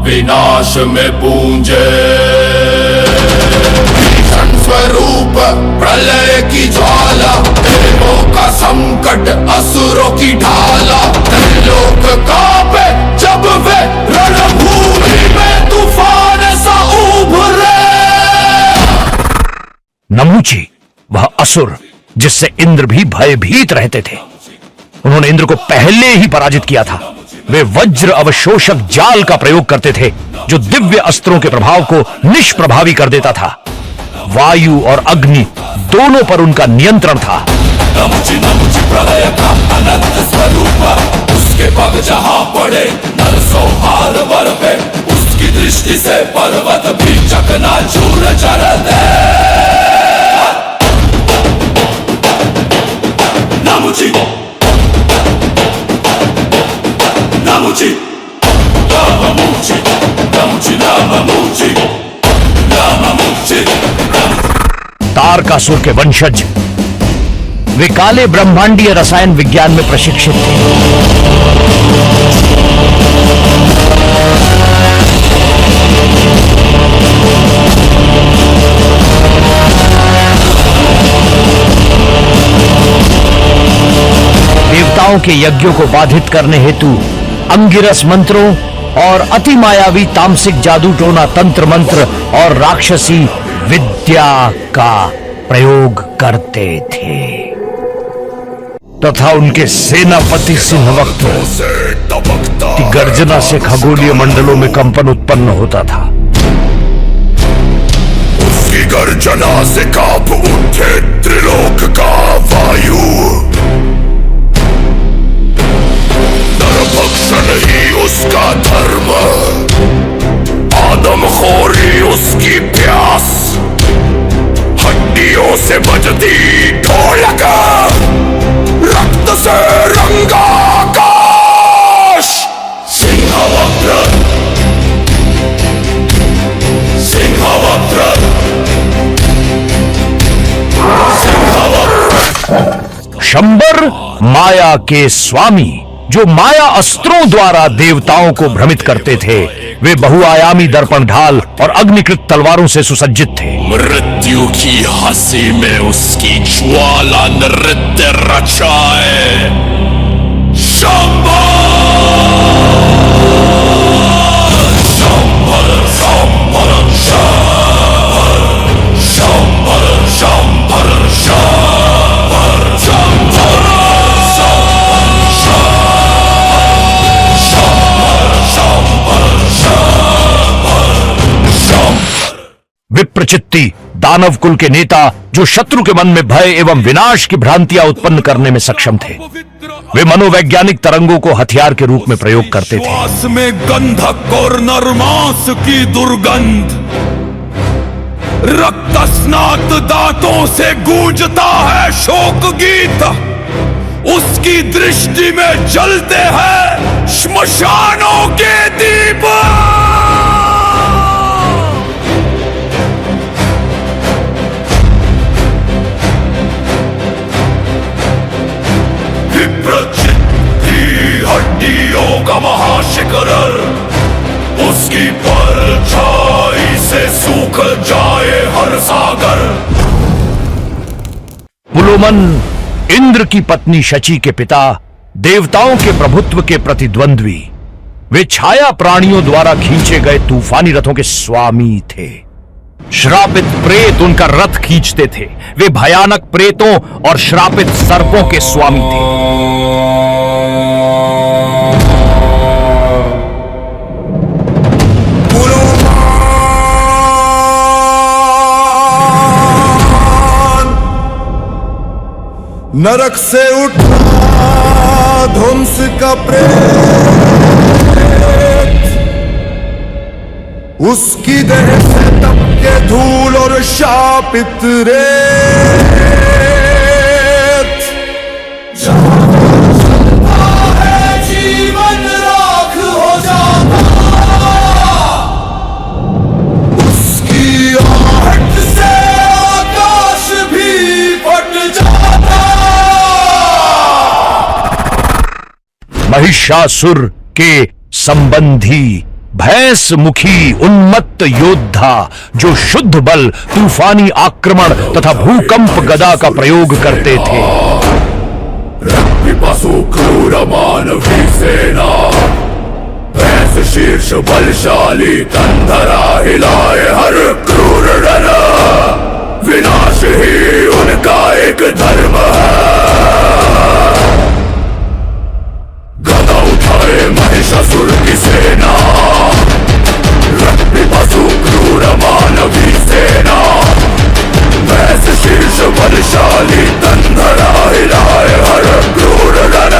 विनाश में पूंजे भीषण स्वरूप प्रलय की ज्वाला, देवों का संकट असुरों की ढाला, त्रिलोक कांपे जब वे रणभूमि में तूफान सा उभरे। नमूची, वह असुर जिससे इंद्र भी भयभीत रहते थे। उन्होंने इंद्र को पहले ही पराजित किया था। वे वज्र अवशोषक जाल का प्रयोग करते थे, जो दिव्य अस्त्रों के प्रभाव को निष्प्रभावी कर देता था। वायु और अग्नि दोनों पर उनका नियंत्रण था। नमुची नमुची प्रलय का अनंत स्वरूप, उसके पग जहां पड़े नर सौहार वर पे, उसकी दृष्टि से पर्वत भी चकनाचूर चर दे। नमुची नमुची नमुची नमुची नमुची नमुची। तारकासुर के वंशज वे काले ब्रह्मांडीय रसायन विज्ञान में प्रशिक्षित थे। देवताओं के यज्ञों को बाधित करने हेतु अंगिरस मंत्रों और अति मायावी तामसिक जादू टोना तंत्र मंत्र और राक्षसी विद्या का प्रयोग करते थे, तथा उनके सेनापति सिंहवक्त की गर्जना से खगोलीय मंडलों में कंपन उत्पन्न होता था। उसकी गर्जना से कांप उठे त्रिलोक का वायु, नरभक्षण ही उसका धर्म, आदमखोरी उसकी प्यास, हड्डियों से बजती ढोलक, रक्त से रंगा आकाश। सिंहवक्र सिंहवक्र सिंहवक्र। शंबर माया के स्वामी, जो माया अस्त्रों द्वारा देवताओं को भ्रमित करते थे। वे बहुआयामी दर्पण ढाल और अग्निकृत तलवारों से सुसज्जित थे। मृत्यु की हंसी में उसकी ज्वाला नृत्य रचाए। शंबर शंबर शंबर शंबर शंबर शंबर शंबर विप्रचित्ती दानव कुल के नेता, जो शत्रु के मन में भय एवं विनाश की भ्रांतियां उत्पन्न करने में सक्षम थे। वे मनोवैज्ञानिक तरंगों को हथियार के रूप में प्रयोग करते थे। श्वास में गंधक और नरमांस की दुर्गंध, रक्त स्नात दांतों से गूंजता है शोक गीत, उसकी दृष्टि में जलते हैं श्मशानों के दीप। हड्डियों का महाशिखर, उसकी परछाई से सूख जाए हर सागर। पुलोमन इंद्र की पत्नी शची के पिता, देवताओं के प्रभुत्व के प्रतिद्वंद्वी, वे छाया प्राणियों द्वारा खींचे गए तूफानी रथों के स्वामी थे। श्रापित प्रेत उनका रथ खींचते थे। वे भयानक प्रेतों और श्रापित सर्पों के स्वामी थे। नरक से उठा ध्वंस का प्रेत, उसकी देह से तपके धूल और शापित रेत। चलता है जीवन राख हो जाता, उसकी आहट से आकाश भी फट जाता। महिषासुर के संबंधी भैंस मुखी उन्मत्त योद्धा, जो शुद्ध बल, तूफानी आक्रमण तथा भूकंप गदा का प्रयोग करते थे। पशु क्रूर मानवी सेना, भैंस शीर्ष बलशाली तंधरा हिलाए हर क्रूर रन। विनाश ही उनका एक धर्म है। गदा उठाए महिषासुर की सेना, पशु क्रूर मानवी सेना, भैंस शीर्ष बलशाली तंधरा हिलाए हर क्रूर रन।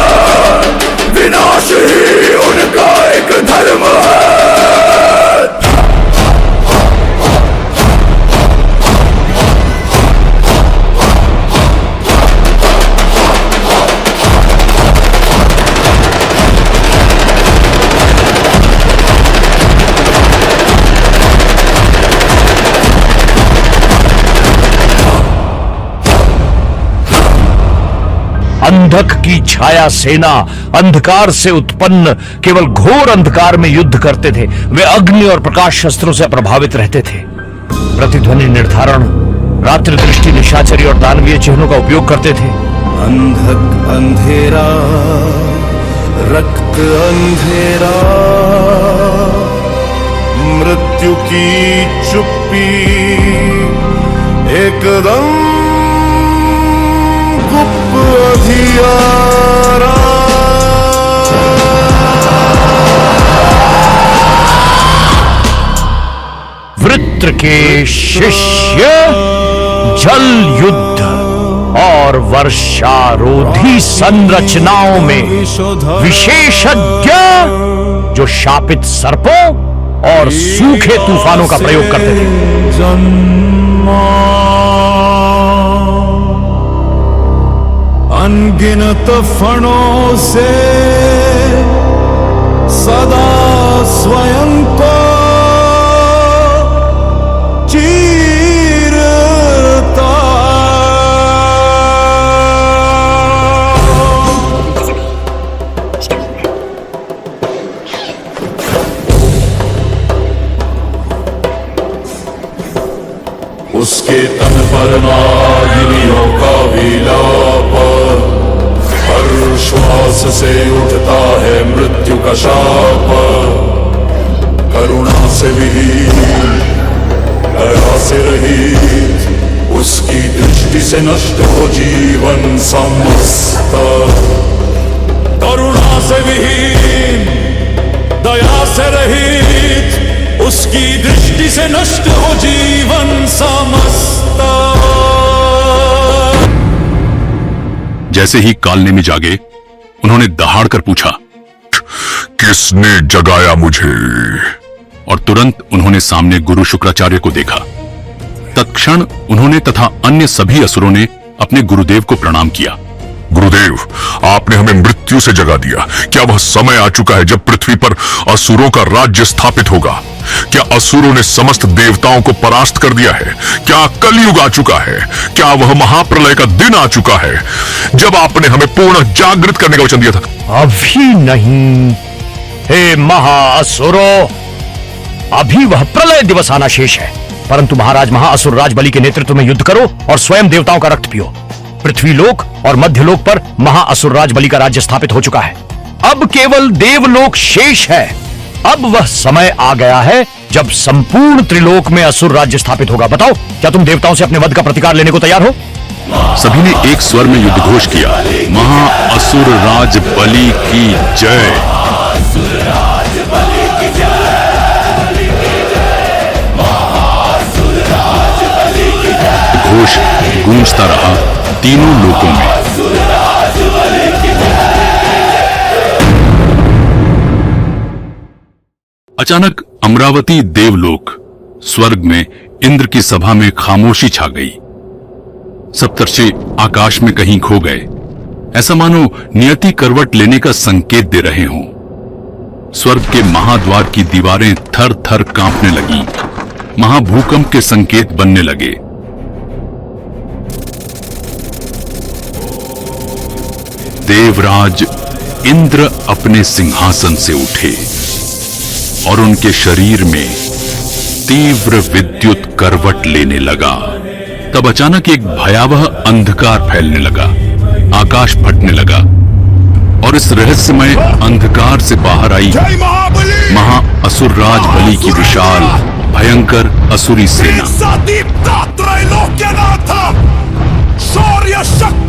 विनाश ही उनका एक धर्म है। अंधक की छाया सेना अंधकार से उत्पन्न केवल घोर अंधकार में युद्ध करते थे। वे अग्नि और प्रकाश शस्त्रों से प्रभावित रहते थे। प्रतिध्वनि निर्धारण, रात्रि दृष्टि, निशाचरी और दानवीय चिन्हों का उपयोग करते थे। अंधक अंधेरा, रक्त अंधेरा, मृत्यु की चुप्पी एकदम गुप्त अधियारा। वृत्र के शिष्य जल युद्ध और वर्षारोधी संरचनाओं में विशेषज्ञ, जो शापित सर्पों और सूखे तूफानों का प्रयोग करते थे। अनगिनत फणों से सदा स्वयं को चीरता। उसके तन पर नागिनियों का विलाप, हर श्वास से उठता है मृत्यु का शाप। करुणा से विहीन, दया से रहित, उसकी दृष्टि से नष्ट हो जीवन समस्त। करुणा से विहीन, दया से रहित, उसकी दृष्टि से नष्ट हो जीवन समस्त। जैसे ही कालनेमी जागे, उन्होंने दहाड़कर पूछा, किसने जगाया मुझे? और तुरंत उन्होंने सामने गुरु शुक्राचार्य को देखा। तत्क्षण उन्होंने तथा अन्य सभी असुरों ने अपने गुरुदेव को प्रणाम किया। गुरुदेव, आपने हमें मृत्यु से जगा दिया। क्या वह समय आ चुका है जब पृथ्वी पर असुरों का राज्य स्थापित होगा? क्या असुरों ने समस्त देवताओं को परास्त कर दिया है? क्या कलयुग आ चुका है? क्या वह महाप्रलय का दिन आ चुका है जब आपने हमें पूर्ण जागृत करने का वचन दिया था? अभी नहीं, हे महाअसुरों, अभी वह प्रलय दिवस आना शेष है। परंतु महाराज महाअसुर राज बलि के नेतृत्व में युद्ध करो और स्वयं देवताओं का रक्त पियो। पृथ्वी लोक और मध्य लोक पर महाअसुर राज बलि का राज्य स्थापित हो चुका है। अब केवल देवलोक शेष है। अब वह समय आ गया है जब संपूर्ण त्रिलोक में असुर राज्य स्थापित होगा। बताओ, क्या तुम देवताओं से अपने वध का प्रतिकार लेने को तैयार हो? सभी ने एक स्वर में युद्ध घोष किया, महाअसुर राज बलि की जय। घोष गूंजता रहा तीनों लोकों में। अचानक अमरावती देवलोक स्वर्ग में इंद्र की सभा में खामोशी छा गई। सप्तर्षि आकाश में कहीं खो गए, ऐसा मानो नियति करवट लेने का संकेत दे रहे हों। स्वर्ग के महाद्वार की दीवारें थर थर कांपने लगीं, महाभूकंप के संकेत बनने लगे। देवराज इंद्र अपने सिंहासन से उठे और उनके शरीर में तीव्र विद्युत करवट लेने लगा। तब अचानक एक भयावह अंधकार फैलने लगा, आकाश फटने लगा और इस रहस्यमय अंधकार से बाहर आई महाअसुर राज बलि की विशाल भयंकर असुरी सेना।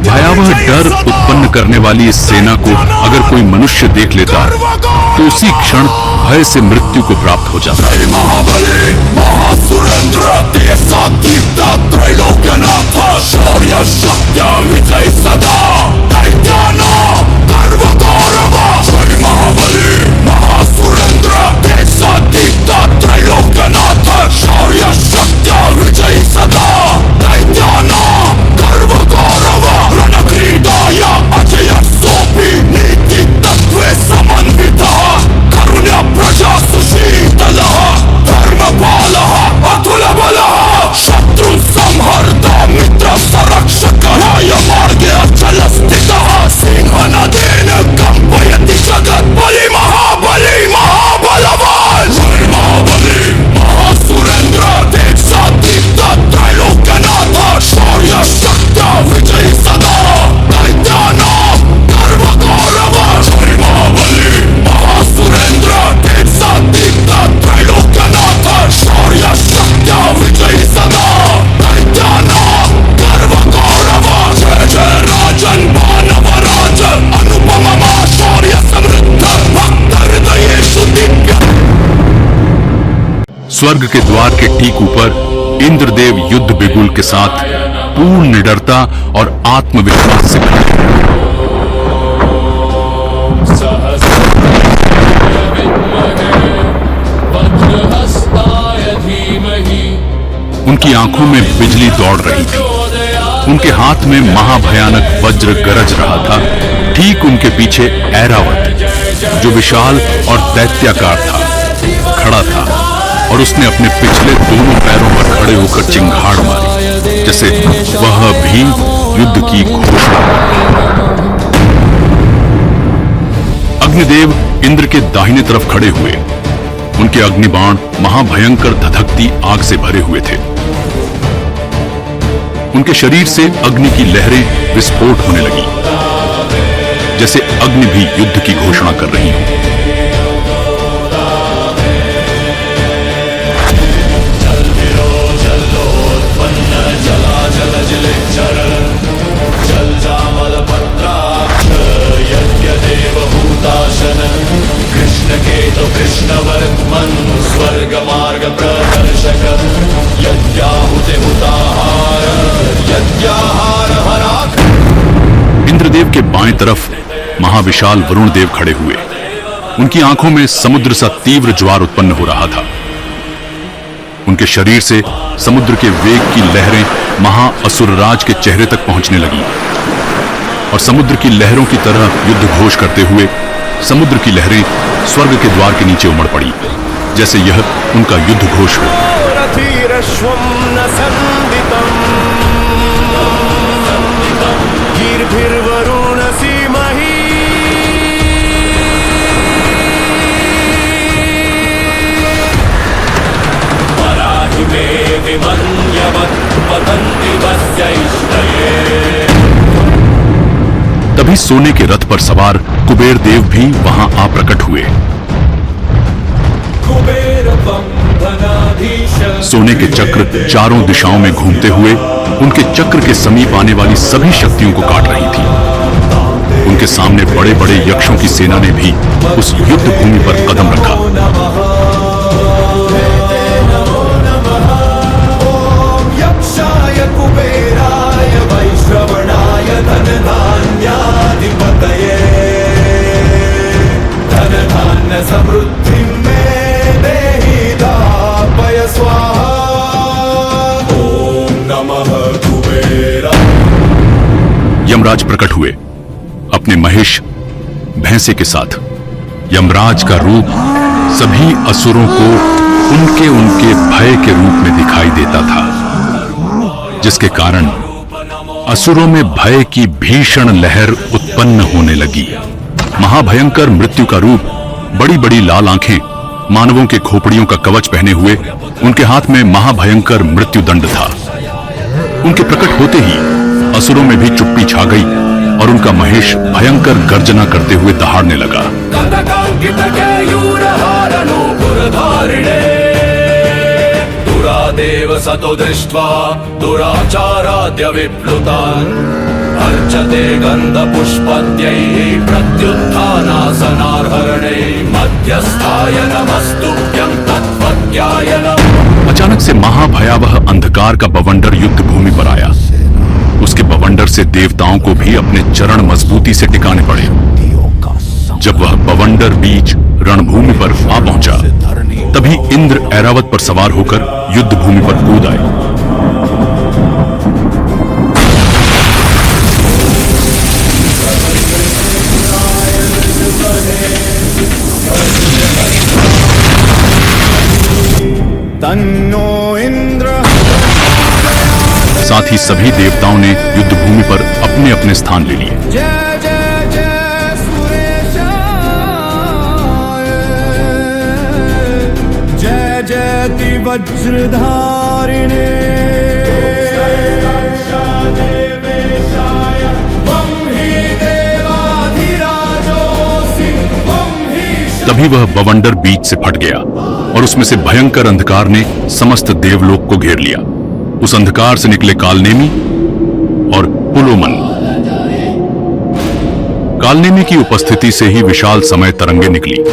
भयावह डर उत्पन्न करने वाली इस सेना को अगर कोई मनुष्य देख लेता तो उसी क्षण भय से मृत्यु को प्राप्त हो जाता है। महाबली महासुरेंद्र देशातीता त्रैलोक्यनाथ शौर्य शक्ति विजय सदा दैत्याना गर्व गौरव। जय महाबली महासुरेंद्र देशातीता त्रैलोक्यनाथ शौर्य शक्ति विजय सदा दैत्याना गर्व गौरव। रणक्रीडाय अजय सोपी नीति तत्वे समन्वितः करुण्य प्रजा सुशीतलः धर्मपालः अतुल बलः शत्रु संहर्ता मित्र संरक्षकः मार्गे अचल स्थितः सिंहनदेन कंपयति जगत् बलि महाबली महाबलवान्। जय महाबली महासुरेंद्र देशातीत त्रैलोक्यनाथ शौर्य शक्ति विजय सदा दैत्यानां गर्व गौरव। जय महाबली महासुरेंद्र देशातीत त्रैलोक्यनाथ शौर्य शक्ति विजय सदा दैत्यानां गर्व गौरव। जय जय राजन मानवराज अनुपम शौर्य समृद्ध भक्त हृदयेषु दिव्य। स्वर्ग के द्वार के ठीक ऊपर इंद्रदेव युद्ध बिगुल के साथ पूर्ण निडरता और आत्मविश्वास से खड़े हैं। उनकी आंखों में बिजली दौड़ रही थी, उनके हाथ में महाभयानक वज्र गरज रहा था। ठीक उनके पीछे ऐरावत जो विशाल और दैत्याकार था खड़ा था और उसने अपने पिछले दोनों पैरों पर खड़े होकर चिंगाड़ मारी, जैसे वह भी युद्ध की घोषणा। अग्निदेव इंद्र के दाहिने तरफ खड़े हुए। उनके अग्निबाण महाभयंकर धधकती आग से भरे हुए थे। उनके शरीर से अग्नि की लहरें विस्फोट होने लगी, जैसे अग्नि भी युद्ध की घोषणा कर रही हो। कृष्ण केतु कृष्ण वर्तमन स्वर्ग मार्ग प्रदर्शक यज्ञाहुति हुताहार यज्ञाहार हराक। इंद्रदेव के बाएं तरफ महाविशाल वरुण देव खड़े हुए। उनकी आंखों में समुद्र सा तीव्र ज्वार उत्पन्न हो रहा था। उनके शरीर से समुद्र के वेग की लहरें महाअसुरराज के चेहरे तक पहुंचने लगी और समुद्र की लहरों की तरह युद्ध घोष करते हुए समुद्र की लहरें स्वर्ग के द्वार के नीचे उमड़ पड़ी, जैसे यह उनका युद्ध घोष हो। तभी सोने के रथ पर सवार कुबेर देव भी वहां आ प्रकट हुए। सोने के चक्र चारों दिशाओं में घूमते हुए उनके चक्र के समीप आने वाली सभी शक्तियों को काट रही थी। उनके सामने बड़े बड़े यक्षों की सेना ने भी उस युद्ध भूमि पर कदम रखा। समृद्धि में देहि दापय स्वाहा। ओम नमः कुबेरा। यमराज प्रकट हुए अपने महेश भैंसे के साथ। यमराज का रूप सभी असुरों को उनके उनके भय के रूप में दिखाई देता था, जिसके कारण असुरों में भय की भीषण लहर उत्पन्न होने लगी। महाभयंकर मृत्यु का रूप, बड़ी बड़ी लाल आंखें, मानवों के खोपड़ियों का कवच पहने हुए उनके हाथ में महाभयंकर मृत्यु दंड था। उनके प्रकट होते ही असुरों में भी चुप्पी छा गई और उनका महेश भयंकर गर्जना करते हुए दहाड़ने लगा। दुरादेव सतो दृष्ट्वा दुराचाराद्य विप्लुतान् अर्चते गन्धपुष्पद्यैः प्रत्युत्थानासनार्हरणैः मध्यस्थाय नमस्तुभ्यं तत्त्वज्ञाय नमः। अचानक से महाभयावह अंधकार का बवंडर युद्ध भूमि पर आया। उसके बवंडर से देवताओं को भी अपने चरण मजबूती से टिकाने पड़े। जब वह बवंडर बीच रणभूमि पर आ पहुंचा, तभी इंद्र ऐरावत पर सवार होकर युद्ध भूमि पर कूद आए। तन्नो इंद्र। साथ ही सभी देवताओं ने युद्ध भूमि पर अपने अपने स्थान ले लिए। जय जय जय सुरेशाय, जय जयति वज्रधारिणे। तभी वह बवंडर बीच से फट गया और उसमें से भयंकर अंधकार ने समस्त देवलोक को घेर लिया। उस अंधकार से निकले कालनेमी और पुलोमन। कालनेमी की उपस्थिति से ही विशाल समय तरंगे निकली,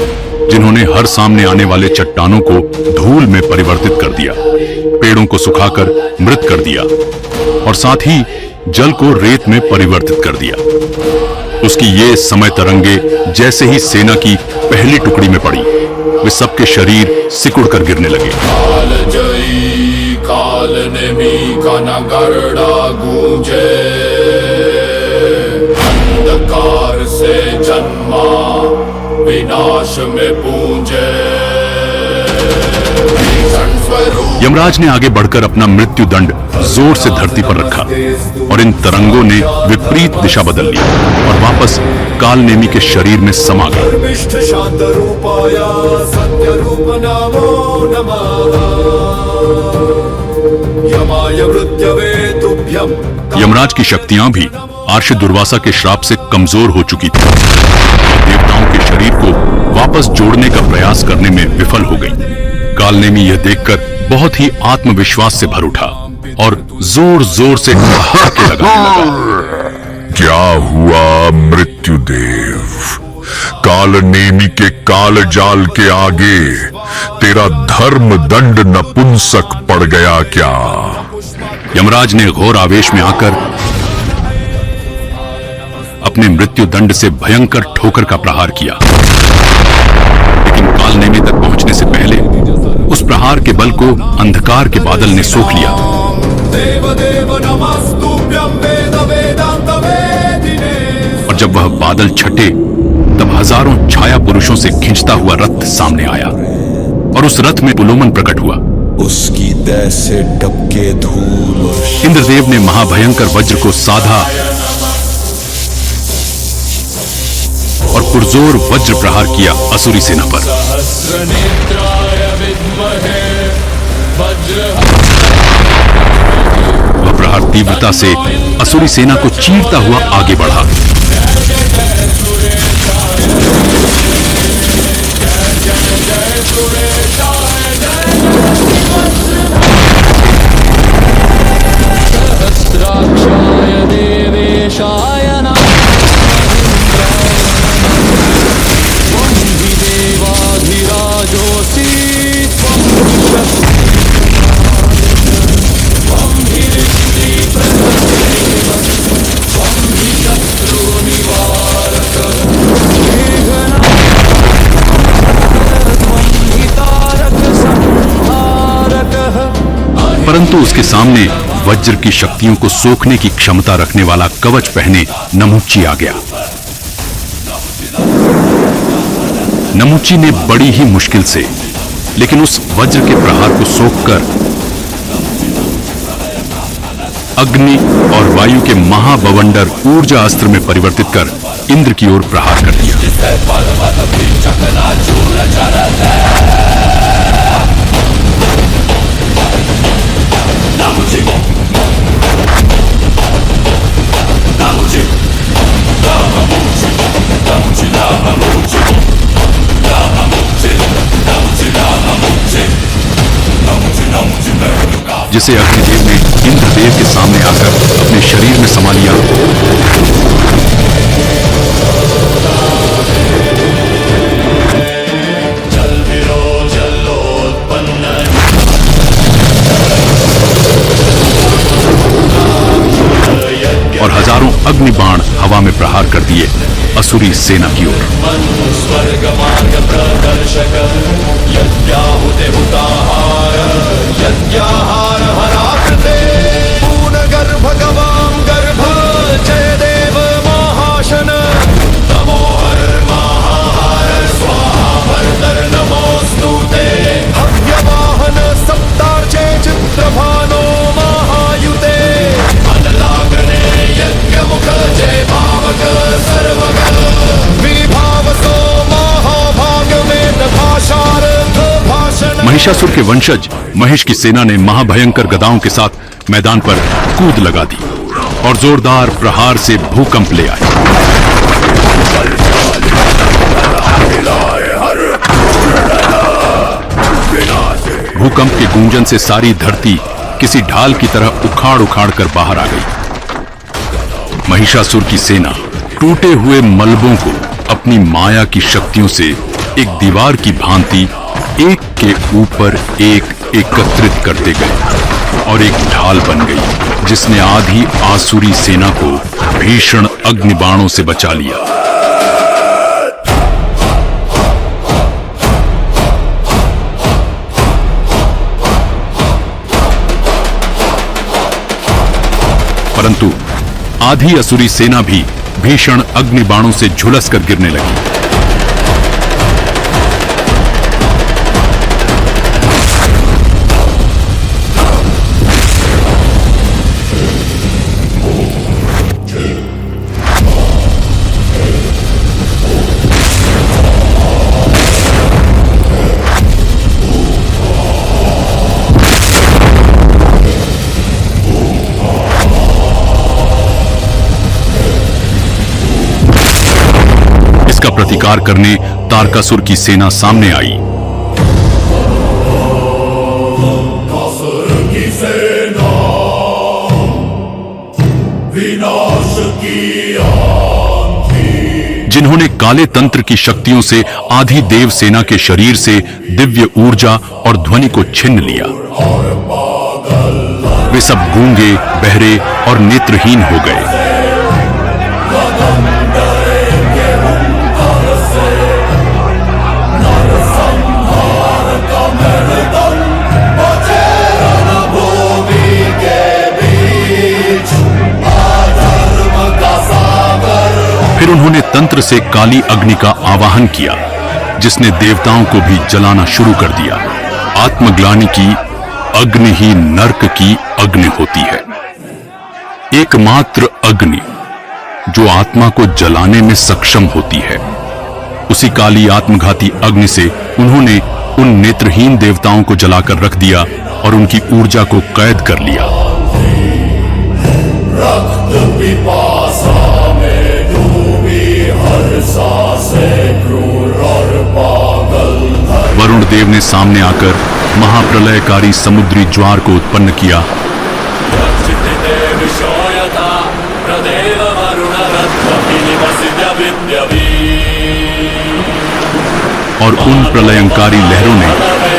जिन्होंने हर सामने आने वाले चट्टानों को धूल में परिवर्तित कर दिया, पेड़ों को सुखाकर मृत कर दिया और साथ ही जल को रेत में परिवर्तित कर दिया। उसकी ये समय तरंगे जैसे ही सेना की पहली टुकड़ी में पड़ी, वे सबके शरीर सिकुड़ कर गिरने लगे। काल जयी काल नेमी का नगरड़ा गूंजे, अंधकार से जन्मा विनाश में पूंजे। यमराज ने आगे बढ़कर अपना मृत्यु दंड जोर से धरती पर रखा और इन तरंगों ने विपरीत दिशा बदल ली और वापस कालनेमी के शरीर में समा गए। शांत रूपाय सत्य रूप नमो नमः। यमाय मृत्यवे तुभ्यं। यमराज की शक्तियां भी आर्ष दुर्वासा के श्राप से कमजोर हो चुकी थी। देवताओं के शरीर को वापस जोड़ने का प्रयास करने में विफल हो गई। कालनेमी यह देखकर बहुत ही आत्मविश्वास से भर उठा और जोर जोर से ठहाके लगाने लगा। क्या हुआ मृत्युदेव? कालनेमी के काल जाल के आगे तेरा धर्म दंड नपुंसक पड़ गया क्या? यमराज ने घोर आवेश में आकर अपने मृत्यु दंड से भयंकर ठोकर का प्रहार किया, लेकिन कालनेमी तक पहुंचने से पहले उस प्रहार के बल को अंधकार के बादल ने सोख लिया। देव देव नमस्तुभ्यं वेद वेदांत वेदिने। और जब वह बादल छटे तब हजारों छाया पुरुषों से खिंचता हुआ रथ सामने आया और उस रथ में पुलोमन प्रकट हुआ। उसकी दय से टपके धूल और इंद्रदेव ने महाभयंकर वज्र को साधा और पुरजोर वज्र प्रहार किया असुरी सेना पर। सहस्रनेत्राय विद्महे वज्र। वह प्रहार तीव्रता से असुरी सेना को चीरता हुआ आगे बढ़ा। सहस्राक्षाय देवेशाय नमः। त्वं हि देवाधिराजोऽसि। परंतु उसके सामने वज्र की शक्तियों को सोखने की क्षमता रखने वाला कवच पहने नमुच्ची आ गया। नमुच्ची ने बड़ी ही मुश्किल से लेकिन उस वज्र के प्रहार को सोखकर अग्नि और वायु के महाबवंडर ऊर्जा अस्त्र में परिवर्तित कर इंद्र की ओर प्रहार कर दिया। जिसे अग्निदेव ने इंद्रदेव के सामने आकर अपने शरीर में समा लिया। और हजारों अग्नि बाण हवा में प्रहार कर दिए असुरी सेना की ओर। स्वर्ग मार्ग प्रदर्शक यज्ञाहुते हुताहार यज्ञाहार हराकृते। पूर्ण गर्भ गवां गर्भ जय देव महाशन। नमोहर महाहार स्वाहा वरदर नमोस्तुते। हव्यवाहन सप्तार्चे चित्रभानो महायुते। अनलाग्ने यज्ञमुख जय भावक सर्वग। विभावसो महाभाग वेद भाषार्थ भाषण। महिषासुर के वंशज महेश की सेना ने महाभयंकर गदाओं के साथ मैदान पर कूद लगा दी और जोरदार प्रहार से भूकंप ले आए। भूकंप के गूंजन से सारी धरती किसी ढाल की तरह उखाड़ उखाड़ कर बाहर आ गई। महिषासुर की सेना टूटे हुए मलबों को अपनी माया की शक्तियों से एक दीवार की भांति एक के ऊपर एक एकत्रित करते गए और एक ढाल बन गई जिसने आधी आसुरी सेना को भीषण अग्निबाणों से बचा लिया। परंतु आधी असुरी सेना भी भीषण अग्निबाणों से झुलस कर गिरने लगी। प्रतिकार करने तारकासुर की सेना सामने आई। की सेना विनाश की आंधी। जिन्होंने काले तंत्र की शक्तियों से आधी देव सेना के शरीर से दिव्य ऊर्जा और ध्वनि को छीन लिया। वे सब गूंगे, बहरे और नेत्रहीन हो गए। नर संहार का मैदान। उन्होंने तंत्र से काली अग्नि का आवाहन किया, जिसने देवताओं को भी जलाना शुरू कर दिया। आत्मग्लानि की अग्नि ही नरक की अग्नि होती है। एकमात्र अग्नि जो आत्मा को जलाने में सक्षम होती है, उसी काली आत्मघाती अग्नि से उन्होंने उन नेत्रहीन देवताओं को जलाकर रख दिया और उनकी ऊर्जा को कैद कर लिया। रक्त पिपासा में डूबी हर सांसें क्रूर और पागल। वरुण देव ने सामने आकर महाप्रलयकारी समुद्री ज्वार को उत्पन्न किया और उन प्रलयंकारी लहरों ने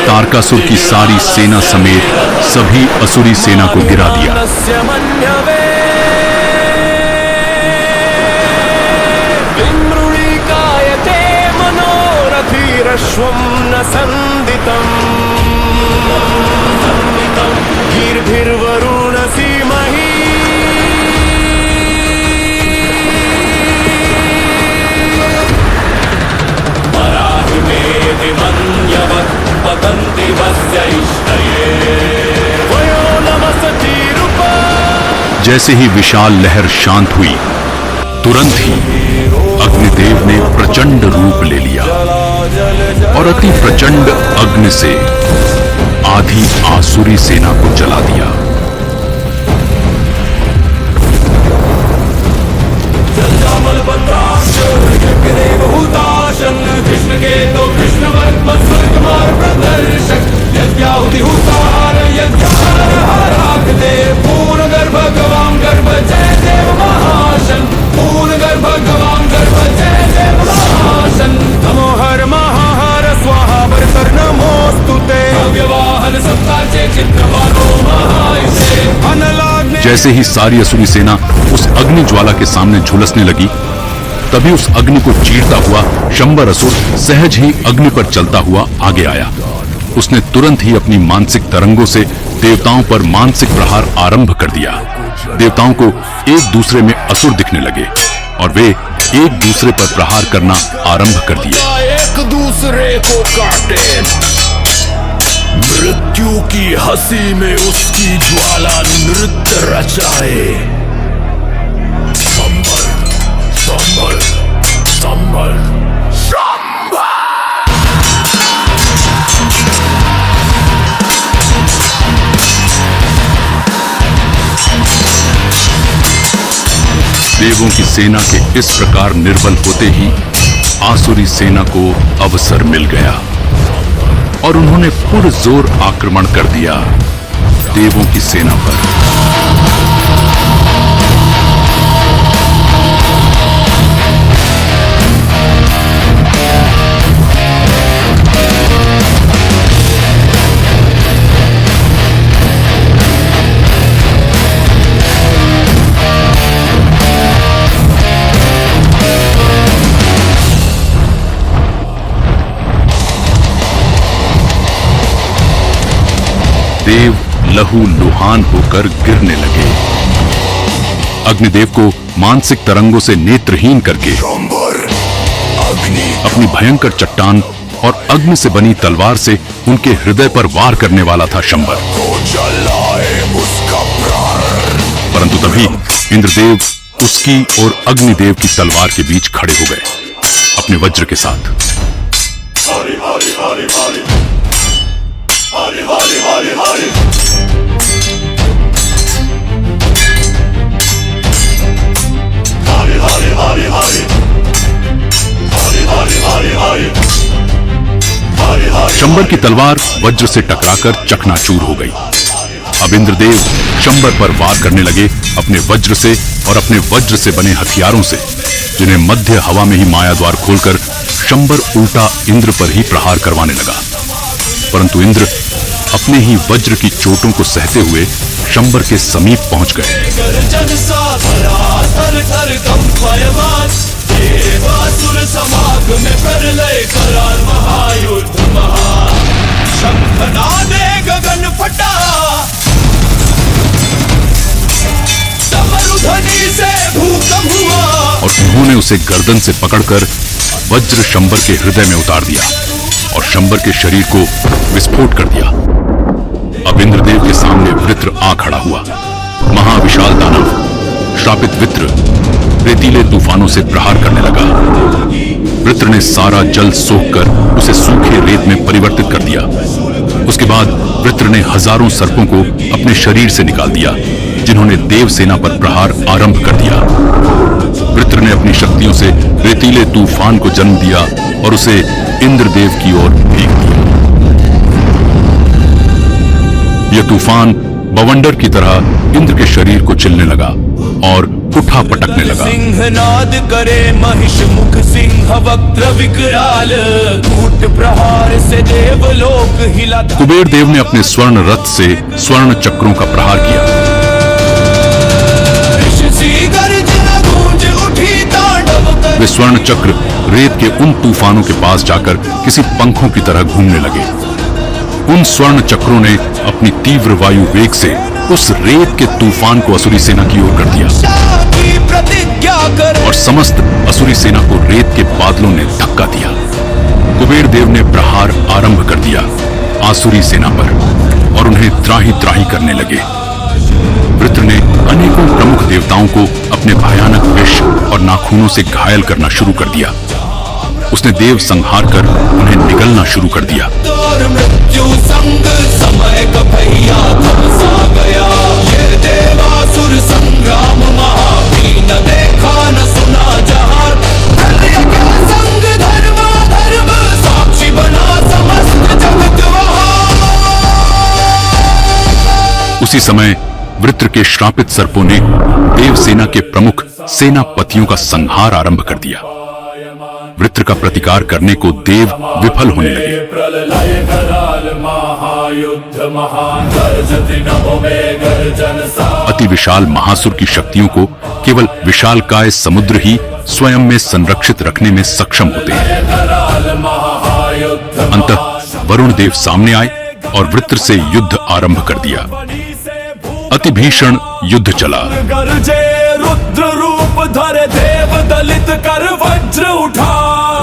तारकासुर की सारी सेना समेत सभी असुरी सेना को गिरा दिया। जैसे ही विशाल लहर शांत हुई, तुरंत ही अग्निदेव ने प्रचंड रूप ले लिया और अति प्रचंड अग्नि से आधी आसुरी सेना को जला दिया। जैसे ही सारी असुरी सेना उस अग्नि ज्वाला के सामने झुलसने लगी, तभी उस अग्नि को चीरता हुआ शंबर असुर सहज ही अग्नि पर चलता हुआ आगे आया। उसने तुरंत ही अपनी मानसिक तरंगों से देवताओं पर मानसिक प्रहार आरंभ कर दिया। देवताओं को एक दूसरे में असुर दिखने लगे और वे एक दूसरे पर प्रहार करना आरंभ कर दिए। एक दूसरे को काटे, मृत्यु की हंसी में उसकी ज्वाला नृत्य रचाए। संभल, संभल, संभल, संभल। देवों की सेना के इस प्रकार निर्बल होते ही आसुरी सेना को अवसर मिल गया और उन्होंने पुरजोर आक्रमण कर दिया देवों की सेना पर। देव लहू लुहान होकर गिरने लगे। अग्निदेव को मानसिक तरंगों से नेत्रहीन करके अपनी भयंकर चट्टान और अग्नि से बनी तलवार से उनके हृदय पर वार करने वाला था शंबर। परंतु तभी इंद्रदेव उसकी और अग्निदेव की तलवार के बीच खड़े हो गए अपने वज्र के साथ। शंबर की तलवार वज्र से टकराकर चकनाचूर हो गई। अब इंद्रदेव शंबर पर वार करने लगे अपने वज्र से और अपने वज्र से बने हथियारों से, जिन्हें मध्य हवा में ही माया द्वार खोलकर शंबर उल्टा इंद्र पर ही प्रहार करवाने लगा। परंतु इंद्र अपने ही वज्र की चोटों को सहते हुए शंबर के समीप पहुंच गए। गगन फटा, से भूकंप हुआ और उन्होंने उसे गर्दन से पकड़कर वज्र शंबर के हृदय में उतार दिया और शंबर के शरीर को विस्फोट कर दिया। अब इंद्रदेव के सामने वृत्र आ खड़ा हुआ। महाविशाल दानव श्रापित वित्र रेतीले तूफानों से प्रहार करने लगा। वृत्र ने सारा जल सोखकर उसे सूखे रेत में परिवर्तित कर दिया। उसके बाद वृत्र ने हजारों सर्पों को अपने शरीर से निकाल दिया, जिन्होंने देव सेना पर प्रहार आरंभ कर दिया। वृत्र ने अपनी शक्तियों से रेतीले तूफान को जन्म दिया और उसे इंद्रदेव की ओर फेंक दिया। यह तूफान बवंडर की तरह इंद्र के शरीर को चिलने लगा और उठा पटकने लगा। सिंहनाद करे महिष मुख सिंह वक्र विकराल, कूट प्रहार से देवलोक हिला। कुबेर देव ने अपने स्वर्ण रथ से स्वर्ण चक्रों का प्रहार किया। वे स्वर्ण चक्र रेत के उन तूफानों के पास जाकर किसी पंखों की तरह घूमने लगे। उन स्वर्ण चक्रों ने अपनी तीव्र वायु वेग से उस रेत के तूफान को असुरी सेना की ओर कर दिया और समस्त असुरी सेना को रेत के बादलों ने धक्का दिया। कुबेर देव ने प्रहार आरंभ कर दिया आसुरी सेना पर और उन्हें त्राही त्राही करने लगे। वृत्र ने अनेकों प्रमुख देवताओं को अपने भयानक विष और नाखूनों से घायल करना शुरू कर दिया। उसने देव संहार कर उन्हें निगलना शुरू कर दिया। मृत्यु संग समय का भैया थमसा गया, ये देवासुर संग्राम महावीर न देखा न सुना जहां। संग धर्म साक्षी बना समस्त जगत वहां। उसी समय वृत्र के श्रापित सर्पों ने देव सेना के प्रमुख सेनापतियों का संहार आरंभ कर दिया। वृत्र का प्रतिकार करने को देव विफल होने लगे। प्रलय कराल महायुद्ध महान गर्जति नभों में गर्जन सा। अति विशाल महासुर की शक्तियों को केवल विशालकाय समुद्र ही स्वयं में संरक्षित रखने में सक्षम होते हैं। अंततः वरुण देव सामने आए और वृत्र से युद्ध आरंभ कर दिया। अति भीषण युद्ध चला। गरजे रुद्र रूप धरे देव दलित कर वज्र उठा,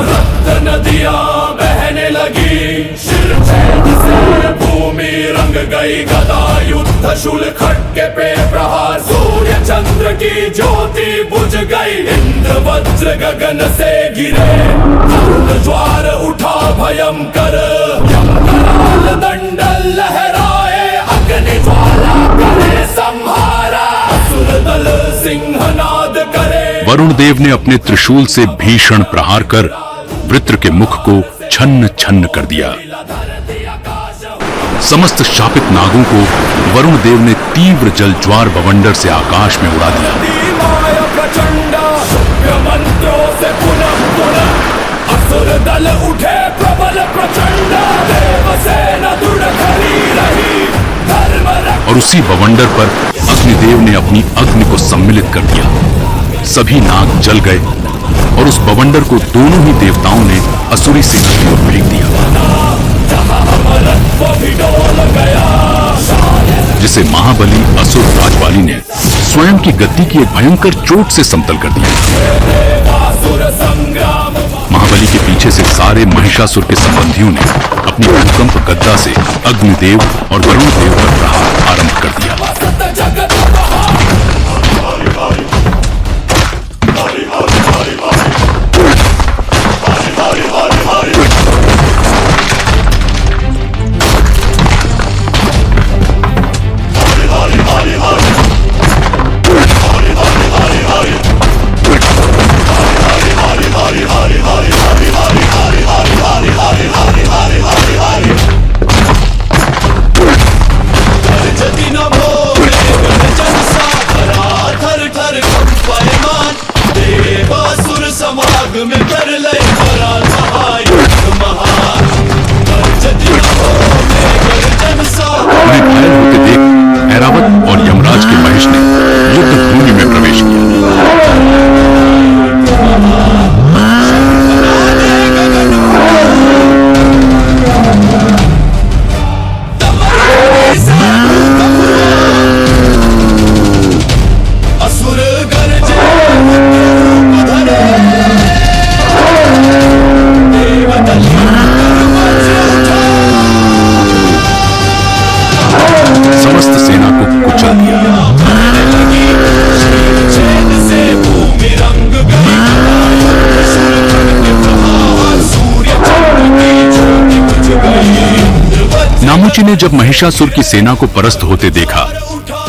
रक्त नदियां बहने लगी, शिर छेद से भूमि रंग गई। गदा युद्ध शूल खड्गे पे प्रहार, सूर्य चंद्र की ज्योति बुझ गई। इंद्र वज्र गगन से गिरे, अरुण ज्वार उठा भयंकर। यमकराल दंड लहराए, अग्नि ज्वाला करे संहारा। असुर दल सिंहनाद करे। वरुण देव ने अपने त्रिशूल से भीषण प्रहार कर वृत्र के मुख को छन्न छन्न कर दिया। समस्त शापित नागों को वरुण देव ने तीव्र जल ज्वार बवंडर से आकाश में उड़ा दिया। मंत्रों से पुनः असुर दल उठे प्रबल प्रचंड, देवसेना दृढ़ खड़ी रही। और उसी बवंडर पर अग्निदेव ने अपनी अग्नि को सम्मिलित कर दिया। सभी नाग जल गए और उस बवंडर को दोनों ही देवताओं ने असुरी सेना की ओर फेंक दिया, जिसे महाबली असुर राजवाली ने स्वयं की गद्दी की एक भयंकर चोट से समतल कर दिया। महाबली के पीछे से सारे महिषासुर के संबंधियों ने अपनी भूकंप गद्दा से अग्निदेव और वरुण देव पर प्रहार आरंभ कर दिया। उन्हें घायल होते देख ऐरावत और यमराज के महेश ने युद्ध भूमि में प्रवेश किया। असुर गरजे धरे नमूची ने जब महिषासुर की सेना को परास्त होते देखा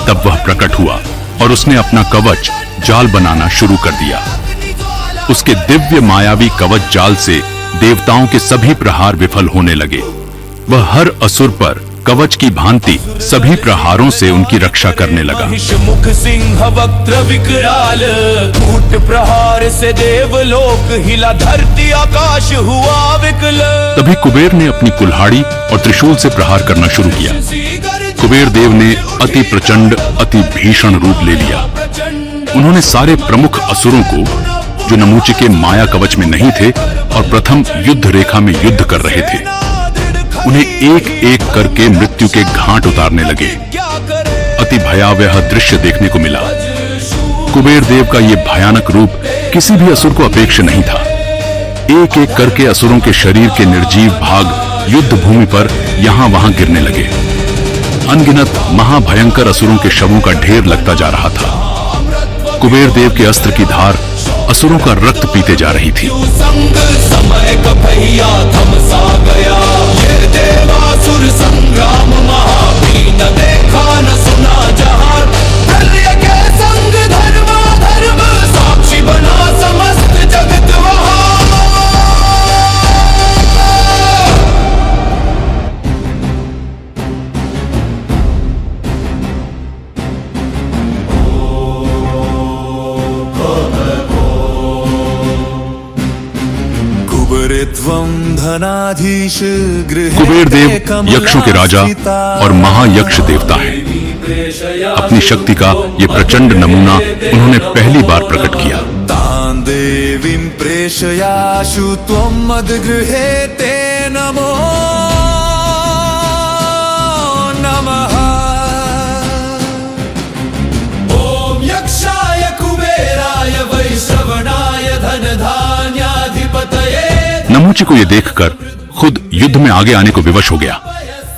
तब वह प्रकट हुआ और उसने अपना कवच जाल बनाना शुरू कर दिया। उसके दिव्य मायावी कवच जाल से देवताओं के सभी प्रहार विफल होने लगे। वह हर असुर पर कवच की भांति सभी प्रहारों से उनकी रक्षा करने लगा। मुख सिंह वक्त्र विकराल, कूट प्रहार से देवलोक हिला, धरती आकाश हुआ विकल। तभी कुबेर ने अपनी कुल्हाड़ी और त्रिशूल से प्रहार करना शुरू किया। कुबेर देव ने अति प्रचंड अति भीषण रूप ले लिया। उन्होंने सारे प्रमुख असुरों को जो नमूची के माया कवच में नहीं थे और प्रथम युद्ध रेखा में युद्ध कर रहे थे, उन्हें एक एक करके मृत्यु के घाट उतारने लगे। अति भयावह दृश्य देखने को मिला। कुबेर देव का यह भयानक रूप किसी भी असुर को अपेक्ष नहीं था। एक एक करके असुरों के शरीर के निर्जीव भाग युद्ध भूमि पर यहां वहां गिरने लगे। अनगिनत महाभयंकर असुरों के शवों का ढेर लगता जा रहा था। कुबेर देव के अस्त्र की धार असुरों का रक्त पीते जा रही थी। समय का पहिया थम सा गया, ये देवासुर संग्राम महावीर न देखा न सुना जहां। प्रलय के संग धर्म साक्षी बना समस्त जगत वहां। कुबेर देव यक्षों के राजा और महायक्ष देवता हैं। अपनी शक्ति का ये प्रचंड नमूना उन्होंने पहली बार प्रकट किया। तां देवीं प्रेषयाशु त्वं मद्गृहे ते नमो नमः। ओम यक्षाय कुबेराय वैश्रवणाय धनधान्याधिपतये। नमूची को यह देखकर खुद युद्ध में आगे आने को विवश हो गया।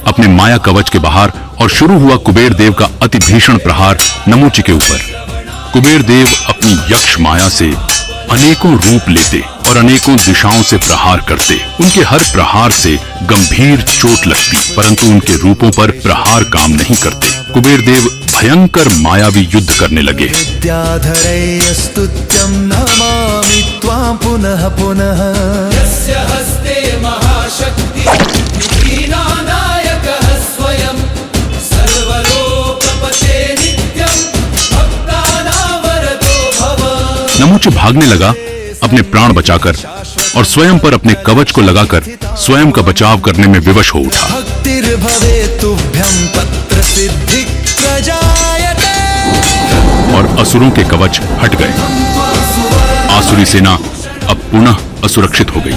अपने माया कवच के बाहर और शुरू हुआ कुबेर देव का अति भीषण प्रहार नमूची के ऊपर। कुबेर देव अपनी यक्ष माया से अनेकों रूप लेते और अनेकों दिशाओं से प्रहार करते। उनके हर प्रहार से गंभीर चोट लगती, परंतु उनके रूपों पर प्रहार काम नहीं करते। कुबेर देव भयंकर मायावी युद्ध करने लगे। विद्याधरैस्तुत्यं नमामि त्वां पुनः पुनः। यस्य हस्ते महाशक्ति दीनानायकः स्वयं, सर्वलोकपते नित्यं भक्तानां वरदो भव। नमूची भागने लगा अपने प्राण बचाकर और स्वयं पर अपने कवच को लगाकर स्वयं का बचाव करने में विवश हो उठा। भक्तिर्भवेतुभ्यं तत्र सिद्धि प्रजायते। और असुरों के कवच हट गए। आसुरी सेना अब पुनः असुरक्षित हो गई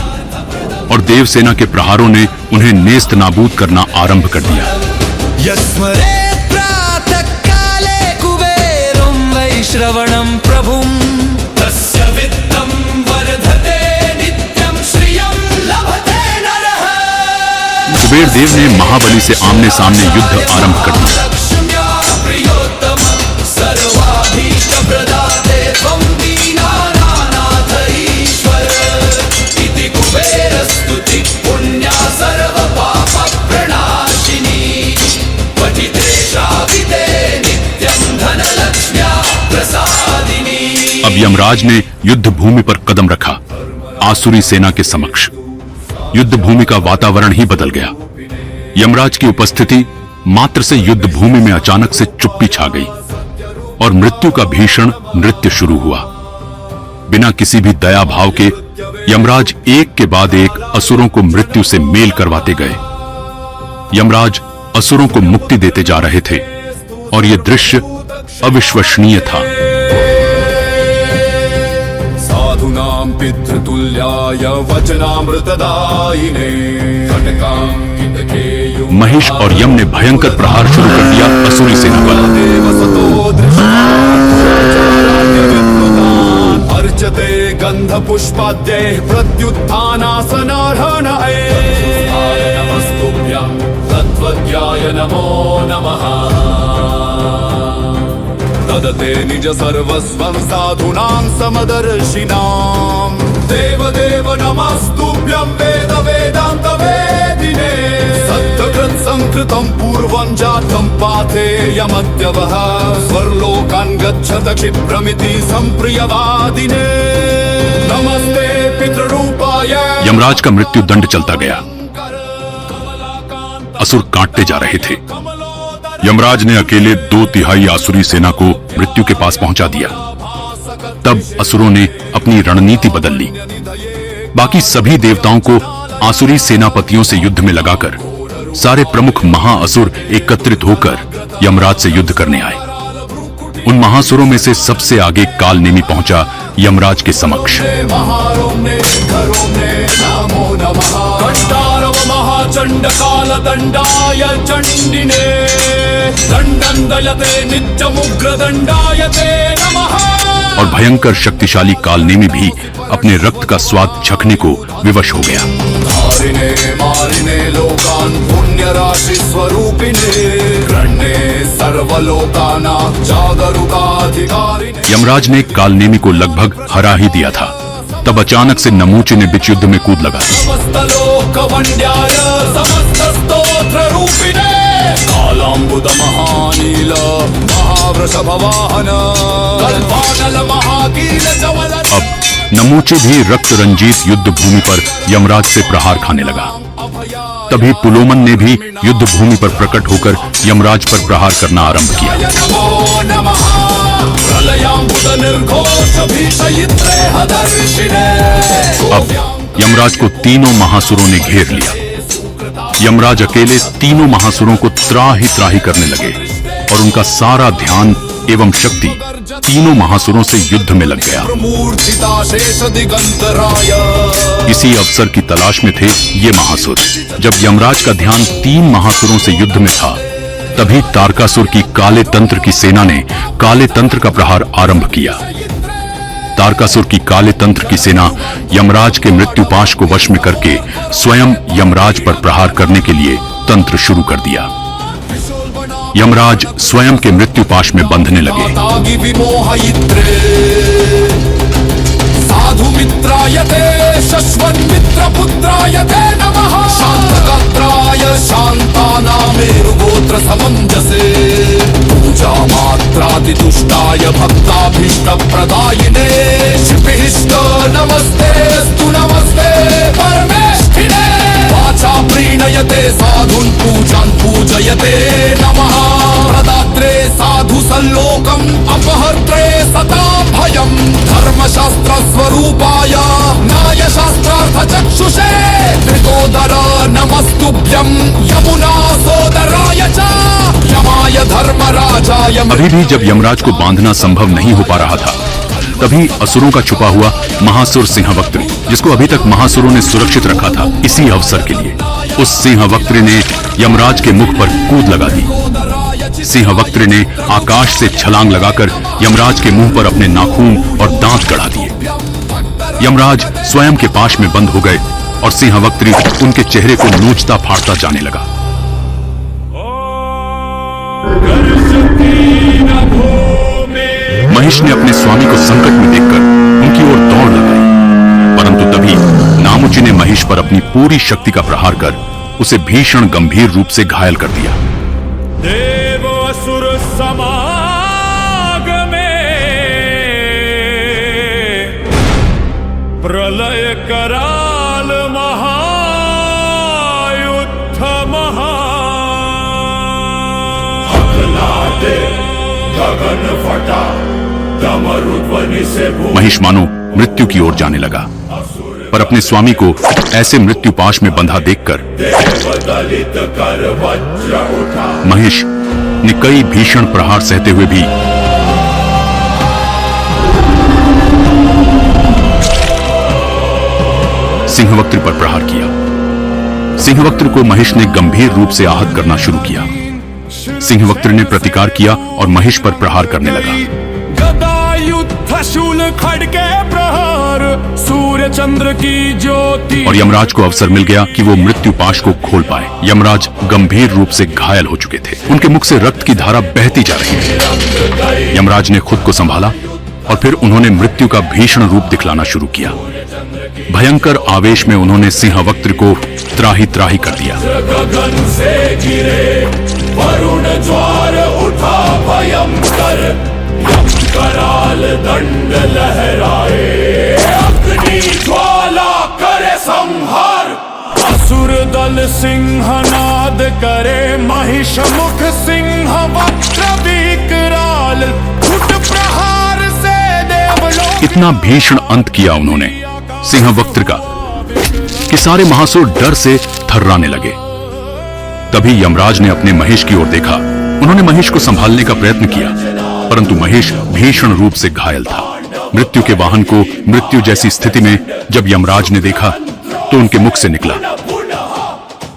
और देव सेना के प्रहारों ने उन्हें नेस्त नाबूद करना आरंभ कर दिया। यस्मरेत् प्रातः काले कुबेरं वैश्रवणं प्रभुं, तस्य वित्तं वर्धते नित्यं श्रियं लभते नरः। कुबेर देव ने महाबली से आमने सामने युद्ध आरंभ कर दिया। लक्ष्म्या प्रियोत्तम सर्वाभीष्ट प्रदाते त्वं दीनानाथ ईश्वर। इति कुबेर स्तुति पुण्या सर्व पाप प्रणाशिनी। पठिते श्राविते नित्यं धनलक्ष्म्या प्रसादिनी। अब यमराज ने युद्ध भूमि पर कदम रखा आसुरी सेना के समक्ष। युद्ध भूमि का वातावरण ही बदल गया। यमराज की उपस्थिति मात्र से युद्ध भूमि में अचानक से चुप्पी छा गई और मृत्यु का भीषण नृत्य शुरू हुआ। बिना किसी भी दया भाव के यमराज एक के बाद एक असुरों को मृत्यु से मेल करवाते गए। यमराज असुरों को मुक्ति देते जा रहे थे और यह दृश्य अविश्वसनीय था। साधुनां पितृतुल्याय वचनामृतदायिने खड्गांकितकेयो। महिष और यम ने भयंकर प्रहार शुरू कर दिया असुरी सेना पर। अर्चते गंध पुष्पाद्ये प्रत्युत्थानासनार्हणये। नमस्तुभ्यं तत्त्वज्ञाय नमो नमः। ददते निज सर्वस्वं साधूनां समदर्शिनां। देवदेव नमस्तुभ्यं वेद वेदांत वेदिने। सत्यकृत संकृत कृतं पूर्वं जातं पाथेयमद्यवः स्वर्लोकान् गच्छत क्षिप्रमिति संप्रियवादिने नमस्ते पितृरूपाय। यमराज का मृत्यु दंड चलता गया। असुर काटते जा रहे थे। यमराज ने अकेले 2/3 आसुरी सेना को मृत्यु के पास पहुंचा दिया। तब असुरों ने अपनी रणनीति बदल ली। बाकी सभी देवताओं को आसुरी सेनापतियों से युद्ध में लगाकर सारे प्रमुख महाअसुर एकत्रित होकर यमराज से युद्ध करने आए। उन महासुरों में से सबसे आगे कालनेमी पहुंचा यमराज के समक्ष। चंड काल दंडाय चंडिने दंडं दयते नित्यमुग्र दंडायते नमः। और भयंकर शक्तिशाली कालनेमी भी अपने रक्त का स्वाद चखने को विवश हो गया। धारिणे मारिणे लोकान् पुण्य राशि स्वरूपिणे गृह्णे सर्वलोकानां जागरूकाधिकारिणे। यमराज ने कालनेमी को लगभग हरा ही दिया था। तब अचानक से नमूचे ने बीच युद्ध में कूद लगा। समस्त लोक वंड्याय समस्त स्तोत्र रूपिणे कालांबुद महानील महावृषभ वाहन कल्पानल महाकील जवल। अब नमूचे भी रक्त रंजित युद्ध भूमि पर यमराज से प्रहार खाने लगा। तभी पुलोमन ने भी युद्ध भूमि पर प्रकट होकर यमराज पर प्रहार करना आरंभ किया। अब यमराज को तीनों महासुरों ने घेर लिया। यमराज अकेले तीनों महासुरों को त्राही त्राही करने लगे और उनका सारा ध्यान एवं शक्ति तीनों महासुरों से युद्ध में लग गया। इसी अवसर की तलाश में थे ये महासुर। जब यमराज का ध्यान 3 महासुरों से युद्ध में था, तभी तारकासुर की काले तंत्र की सेना ने काले तंत्र का प्रहार आरंभ किया। तारकासुर की काले तंत्र की सेना यमराज के मृत्युपाश को वश में करके स्वयं यमराज पर प्रहार करने के लिए तंत्र शुरू कर दिया। यमराज स्वयं के मृत्युपाश में बंधने लगे। साधु मित्रायते शश्वन् मित्र पुत्रायते नमः शांतगात्राय शांतानामेरुगोत्र समंजसे पूजा मात्राति तुष्टाय भक्ताभीष्ट प्रदायिने शिपिष्ट नमस्तेस्तु नमस्ते परमेष्ठिने वाचा प्रीणयते साधुन् पूजान् पूजयते नमः प्रदात्रे साधु सल्लोकम् अपहर्त्रे सतां भयम् धर्मशास्त्र स्वरूपाय न्यायशास्त्रार्थ चक्षुषे त्रिकोदर नमस्तुभ्यं यमुना सोदराय च यमाय धर्मराजाय। अभी भी जब यमराज को बांधना संभव नहीं हो पा रहा था, तभी असुरों का छुपा हुआ महासुर सिंहवक्त्री, जिसको अभी तक महासुरों ने सुरक्षित रखा था, इसी अवसर के लिए उस सिंहवक्त्री ने यमराज के मुख पर कूद लगा दी। सिंहवक्त्री ने आकाश से छलांग लगाकर यमराज के मुंह पर अपने नाखून और दांत गड़ा दिए। यमराज स्वयं के पाश में बंद हो गए और सिंहवक्त्री उनके चेहरे को नोचता फाड़ता जाने लगा। महिष ने अपने स्वामी को संकट में देखकर उनकी ओर दौड़ लगाई, परंतु तभी नामुची ने महिष पर अपनी पूरी शक्ति का प्रहार कर उसे भीषण गंभीर रूप से घायल कर दिया। देव असुर समाग में प्रलय कराल महायुद्ध महा गगन फटा डमरुध्वनि से महिष मानो मृत्यु की ओर जाने लगा, पर अपने स्वामी को ऐसे मृत्युपाश में बंधा देखकर महिष ने कई भीषण प्रहार सहते हुए भी सिंहवक्त्री पर प्रहार किया। सिंहवक्त्री को महिष ने गंभीर रूप से आहत करना शुरू किया। सिंहवक्त्री ने प्रतिकार किया और महिष पर प्रहार करने लगा। गदा युद्ध शूल खड़के प्रहार सूर्य चंद्र की ज्योति। और यमराज को अवसर मिल गया कि वो मृत्युपाश को खोल पाए। यमराज गंभीर रूप से घायल हो चुके थे। उनके मुख से रक्त की धारा बहती जा रही थी। यमराज ने खुद को संभाला और फिर उन्होंने मृत्यु का भीषण रूप दिखलाना शुरू किया। भयंकर आवेश में उन्होंने सिंहवक्त्र को त्राही त्राही कर दिया। गगन से गिरे वरुण ज्वार उठा भयंकर, यम कराल दंड लहराए, अग्नि ज्वाला करे संहार। असुर दल सिंहनाद करे, महिष मुख सिंह वक्र विकराल, छुट प्रहार से देवलोक। इतना भीषण अंत किया उन्होंने सिंहवक्त्र का कि सारे महासुर डर से थर्राने लगे। तभी यमराज ने अपने महेश की ओर देखा। उन्होंने महेश को संभालने का प्रयत्न किया, परंतु महेश भीषण रूप से घायल था। मृत्यु के वाहन को मृत्यु जैसी स्थिति में जब यमराज ने देखा तो उनके मुख से निकला,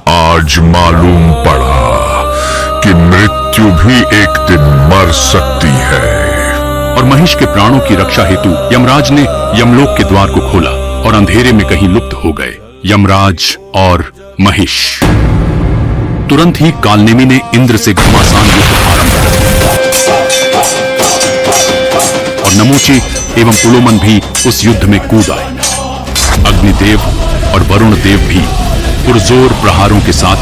आज मालूम पड़ा कि मृत्यु भी एक दिन मर सकती है। और महेश के प्राणों की रक्षा हेतु यमराज ने यमलोक के द्वार को खोला और अंधेरे में कहीं लुप्त हो गए यमराज और महेश। तुरंत ही कालनेमी ने इंद्र से घमासान युद्ध आरंभ कर दिया और नमूची एवं पुलोमन भी उस युद्ध में कूद आए। अग्निदेव और वरुण देव भी पुरजोर प्रहारों के साथ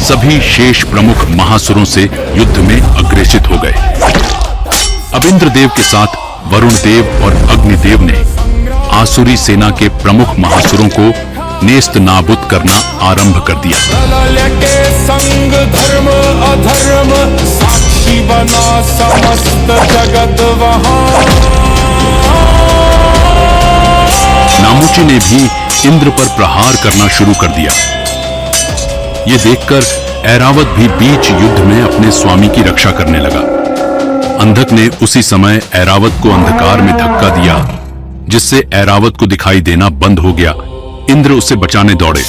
सभी शेष प्रमुख महासुरों से युद्ध में अग्रेसित हो गए। अब इंद्रदेव के साथ वरुण देव और अग्निदेव ने आसुरी सेना के प्रमुख महासुरों को नेस्त नाबूद करना आरंभ कर दिया। के संग धर्म अधर्म साक्षी बना समस्त जगत वहां। नामुची ने भी इंद्र पर प्रहार करना शुरू कर दिया। ये देखकर ऐरावत भी बीच युद्ध में अपने स्वामी की रक्षा करने लगा। अंधक ने उसी समय ऐरावत को अंधकार में धक्का दिया, जिससे ऐरावत को दिखाई देना बंद हो गया। इंद्र उसे बचाने दौड़े,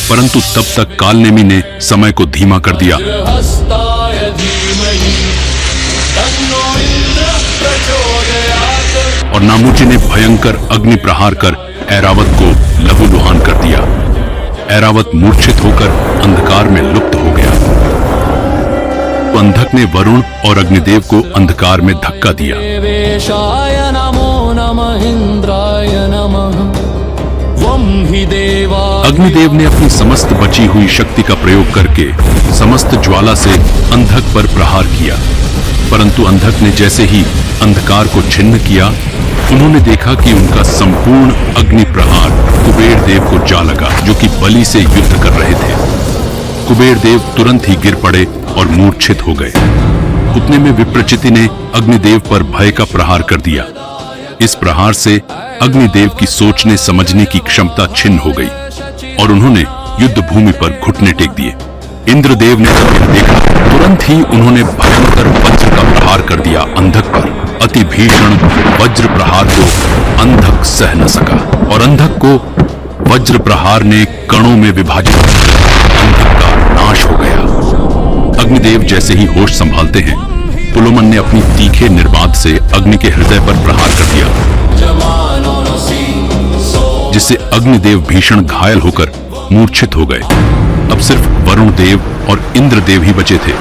परंतु तब तक कालनेमी ने समय को धीमा कर दिया और नामुची ने भयंकर अग्नि प्रहार कर ऐरावत को लहूलुहान कर दिया। ऐरावत मूर्छित होकर अंधकार में लुप्त हो गया। तो अंधक ने वरुण और अग्निदेव को अंधकार में धक्का दिया। देवेशाय नमो नमः इंद्राय नमः वम हि देवा। अग्निदेव ने अपनी समस्त बची हुई शक्ति का प्रयोग करके समस्त ज्वाला से अंधक पर प्रहार किया, परंतु अंधक ने जैसे ही अंधकार को छिन्न किया, उन्होंने देखा कि उनका संपूर्ण अग्नि प्रहार कुबेर देव को जा लगा, जो कि बलि से युद्ध कर रहे थे। कुबेर देव तुरंत ही गिर पड़े और मूर्छित हो गए। उतने में विप्रचिति ने अग्निदेव पर भय का प्रहार कर दिया। इस प्रहार से अग्निदेव की सोचने समझने की क्षमता छिन्न हो गई और उन्होंने युद्ध भूमि पर घुटने टेक दिए। इंद्रदेव ने जब यह देखा, तुरंत ही उन्होंने भयंकर वज्र का प्रहार कर दिया अंधक पर। अति भीषण वज्र प्रहार को अंधक सह न सका और अंधक को वज्र प्रहार ने कणों में विभाजित कर अंधक का नाश हो गया। अग्निदेव जैसे ही होश संभालते हैं, पुलोमन ने अपनी तीखे निर्वात से अग्नि के हृदय पर प्रहार कर दिया, जिससे अग्निदेव भीषण घायल होकर मूर्छित हो गए। अब सिर्फ वरुण देव और इंद्रदेव ही बचे थे।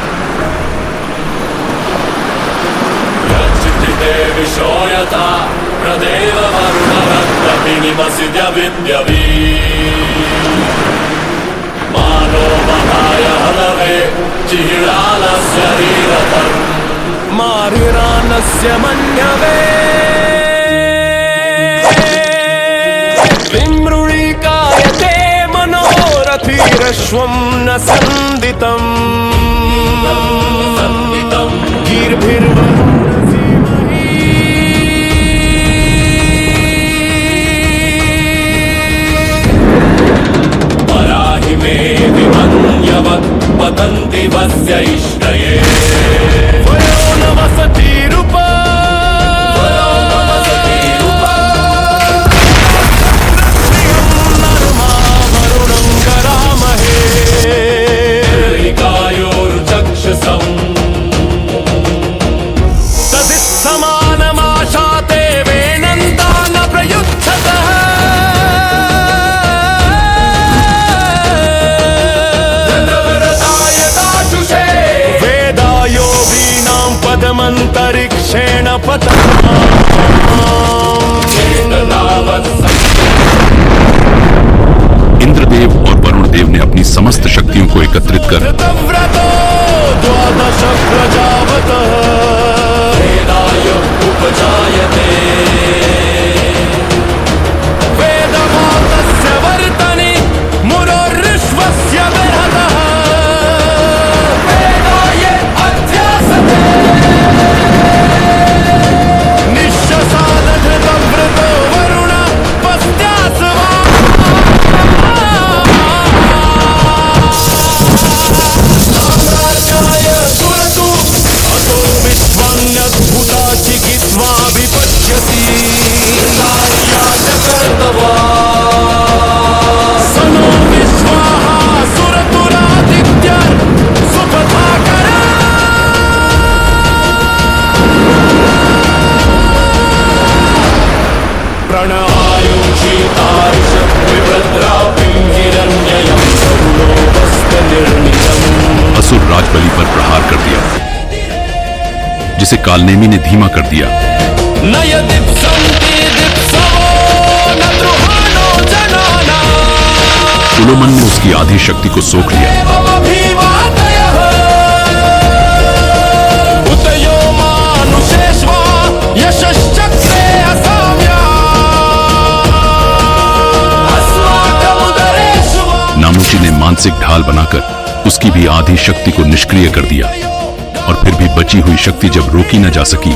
मारिरानस्य मन्यवे विमृळीकायते मनोरथिरश्वं न सन्दितम् पराहि मे विमन्यवत् पतन्ति वस्य इष्टये वयो न वसति रूपा नरमा वरुणं करामहे कायोर्चक्षुषम् तदित्समानमाशाते वेनन्ता न प्रयुच्छतः एकत्रित कर व्रतो द्वादश प्रजावतः वेदाय उपजायते वेदमातस्य वर्तने मुरोर्विश्वस्य बृहतः वेदाय अध्यासते निश्शसादधृतं व्रतो वरुण पस्त्यास्वा विश्वान्यद्भुता चिकित्वा विपश्यति सनो विश्वाहा सुरतुरादित्यर् सुपथाकरा प्रणआयुषीतार्ष विभद्रापिं हिरण्ययं सौलोभस्तनिर्णितम्। असुर राज बलि पर प्रहार कर दिया, जिसे कालनेमी ने धीमा कर दिया। न यदिप्सन्ति दिप्सवो न द्रुहाणो जनाना पुलोमन ने उसकी आधी शक्ति को सोख लिया। अभिवादयः उतयो मानुषेष्वा यशश्चक्रे असाम्या अस्माकमुदरेषु नामुची ने मानसिक ढाल बनाकर उसकी भी आधी शक्ति को निष्क्रिय कर दिया, और फिर भी बची हुई शक्ति जब रोकी न जा सकी,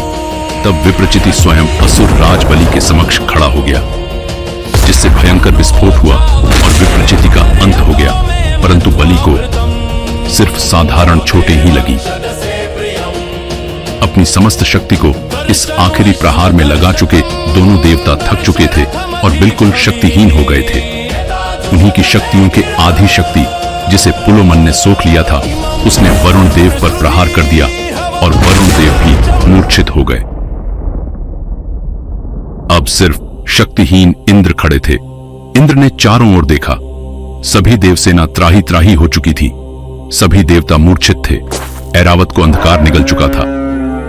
तब विप्रचिति स्वयं असुर राज बलि के समक्ष खड़ा हो गया, जिससे भयंकर विस्फोट हुआ और विप्रचिति का अंत हो गया। परंतु बलि को सिर्फ साधारण चोटें ही लगी। अपनी समस्त शक्ति को इस आखिरी प्रहार में लगा चुके दोनों देवता थक चुके थे और बिल्कुल शक्तिहीन हो गए थे। उन्हीं की शक्तियों के आधी शक्ति, जिसे पुलोमन ने सोख लिया था, उसने वरुण देव पर प्रहार कर दिया और वरुण देव भी मूर्छित हो गए। अब सिर्फ शक्तिहीन इंद्र खड़े थे। इंद्र ने चारों ओर देखा। सभी देवसेना त्राही त्राही हो चुकी थी। सभी देवता मूर्छित थे। ऐरावत को अंधकार निगल चुका था।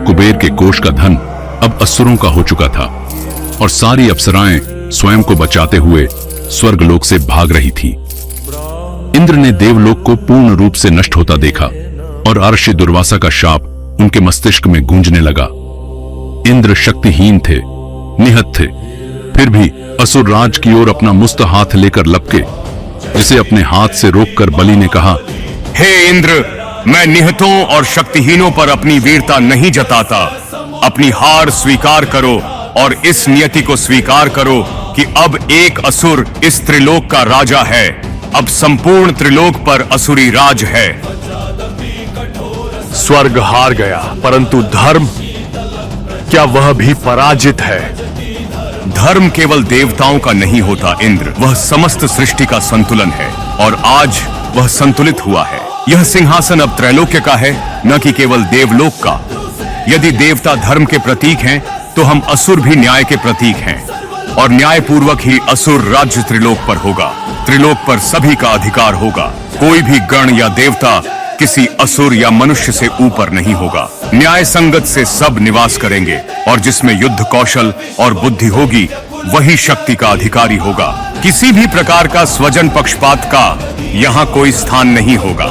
कुबेर के कोष का धन अब असुरों का हो चुका था, और सारी अप्सराएं स्वयं को बचाते हुए स्वर्गलोक से भाग रही थी। इंद्र ने देवलोक को पूर्ण रूप से नष्ट होता देखा, और अर्षि दुर्वासा का शाप उनके मस्तिष्क में गूंजने लगा। इंद्र शक्तिहीन थे, निहत थे, फिर भी असुर राज की ओर अपना मुस्त हाथ लेकर लपके, जिसे अपने हाथ से रोककर बलि ने कहा, हे इंद्र, मैं निहतों और शक्तिहीनों पर अपनी वीरता नहीं जताता। अपनी हार स्वीकार करो और इस नियति को स्वीकार करो कि अब एक असुर इस त्रिलोक का राजा है। अब संपूर्ण त्रिलोक पर असुरी राज है। स्वर्ग हार गया, परंतु धर्म, क्या वह भी पराजित है? धर्म केवल देवताओं का नहीं होता इंद्र, वह समस्त सृष्टि का संतुलन है, और आज वह संतुलित हुआ है। यह सिंहासन अब त्रैलोक्य का है, न कि केवल देवलोक का। यदि देवता धर्म के प्रतीक हैं, तो हम असुर भी न्याय के प्रतीक हैं, और न्यायपूर्वक ही असुर राज्य त्रिलोक पर होगा। त्रिलोक पर सभी का अधिकार होगा। कोई भी गण या देवता किसी असुर या मनुष्य से ऊपर नहीं होगा। न्याय संगत से सब निवास करेंगे, और जिसमें युद्ध कौशल और बुद्धि होगी, वही शक्ति का अधिकारी होगा। किसी भी प्रकार का स्वजन पक्षपात का यहाँ कोई स्थान नहीं होगा।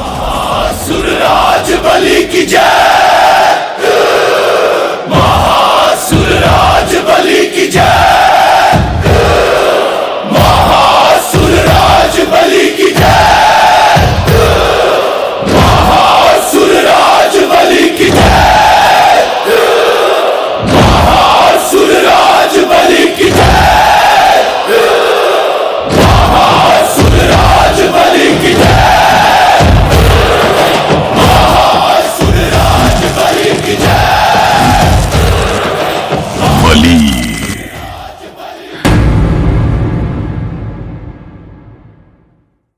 असुर राज बलि की जय।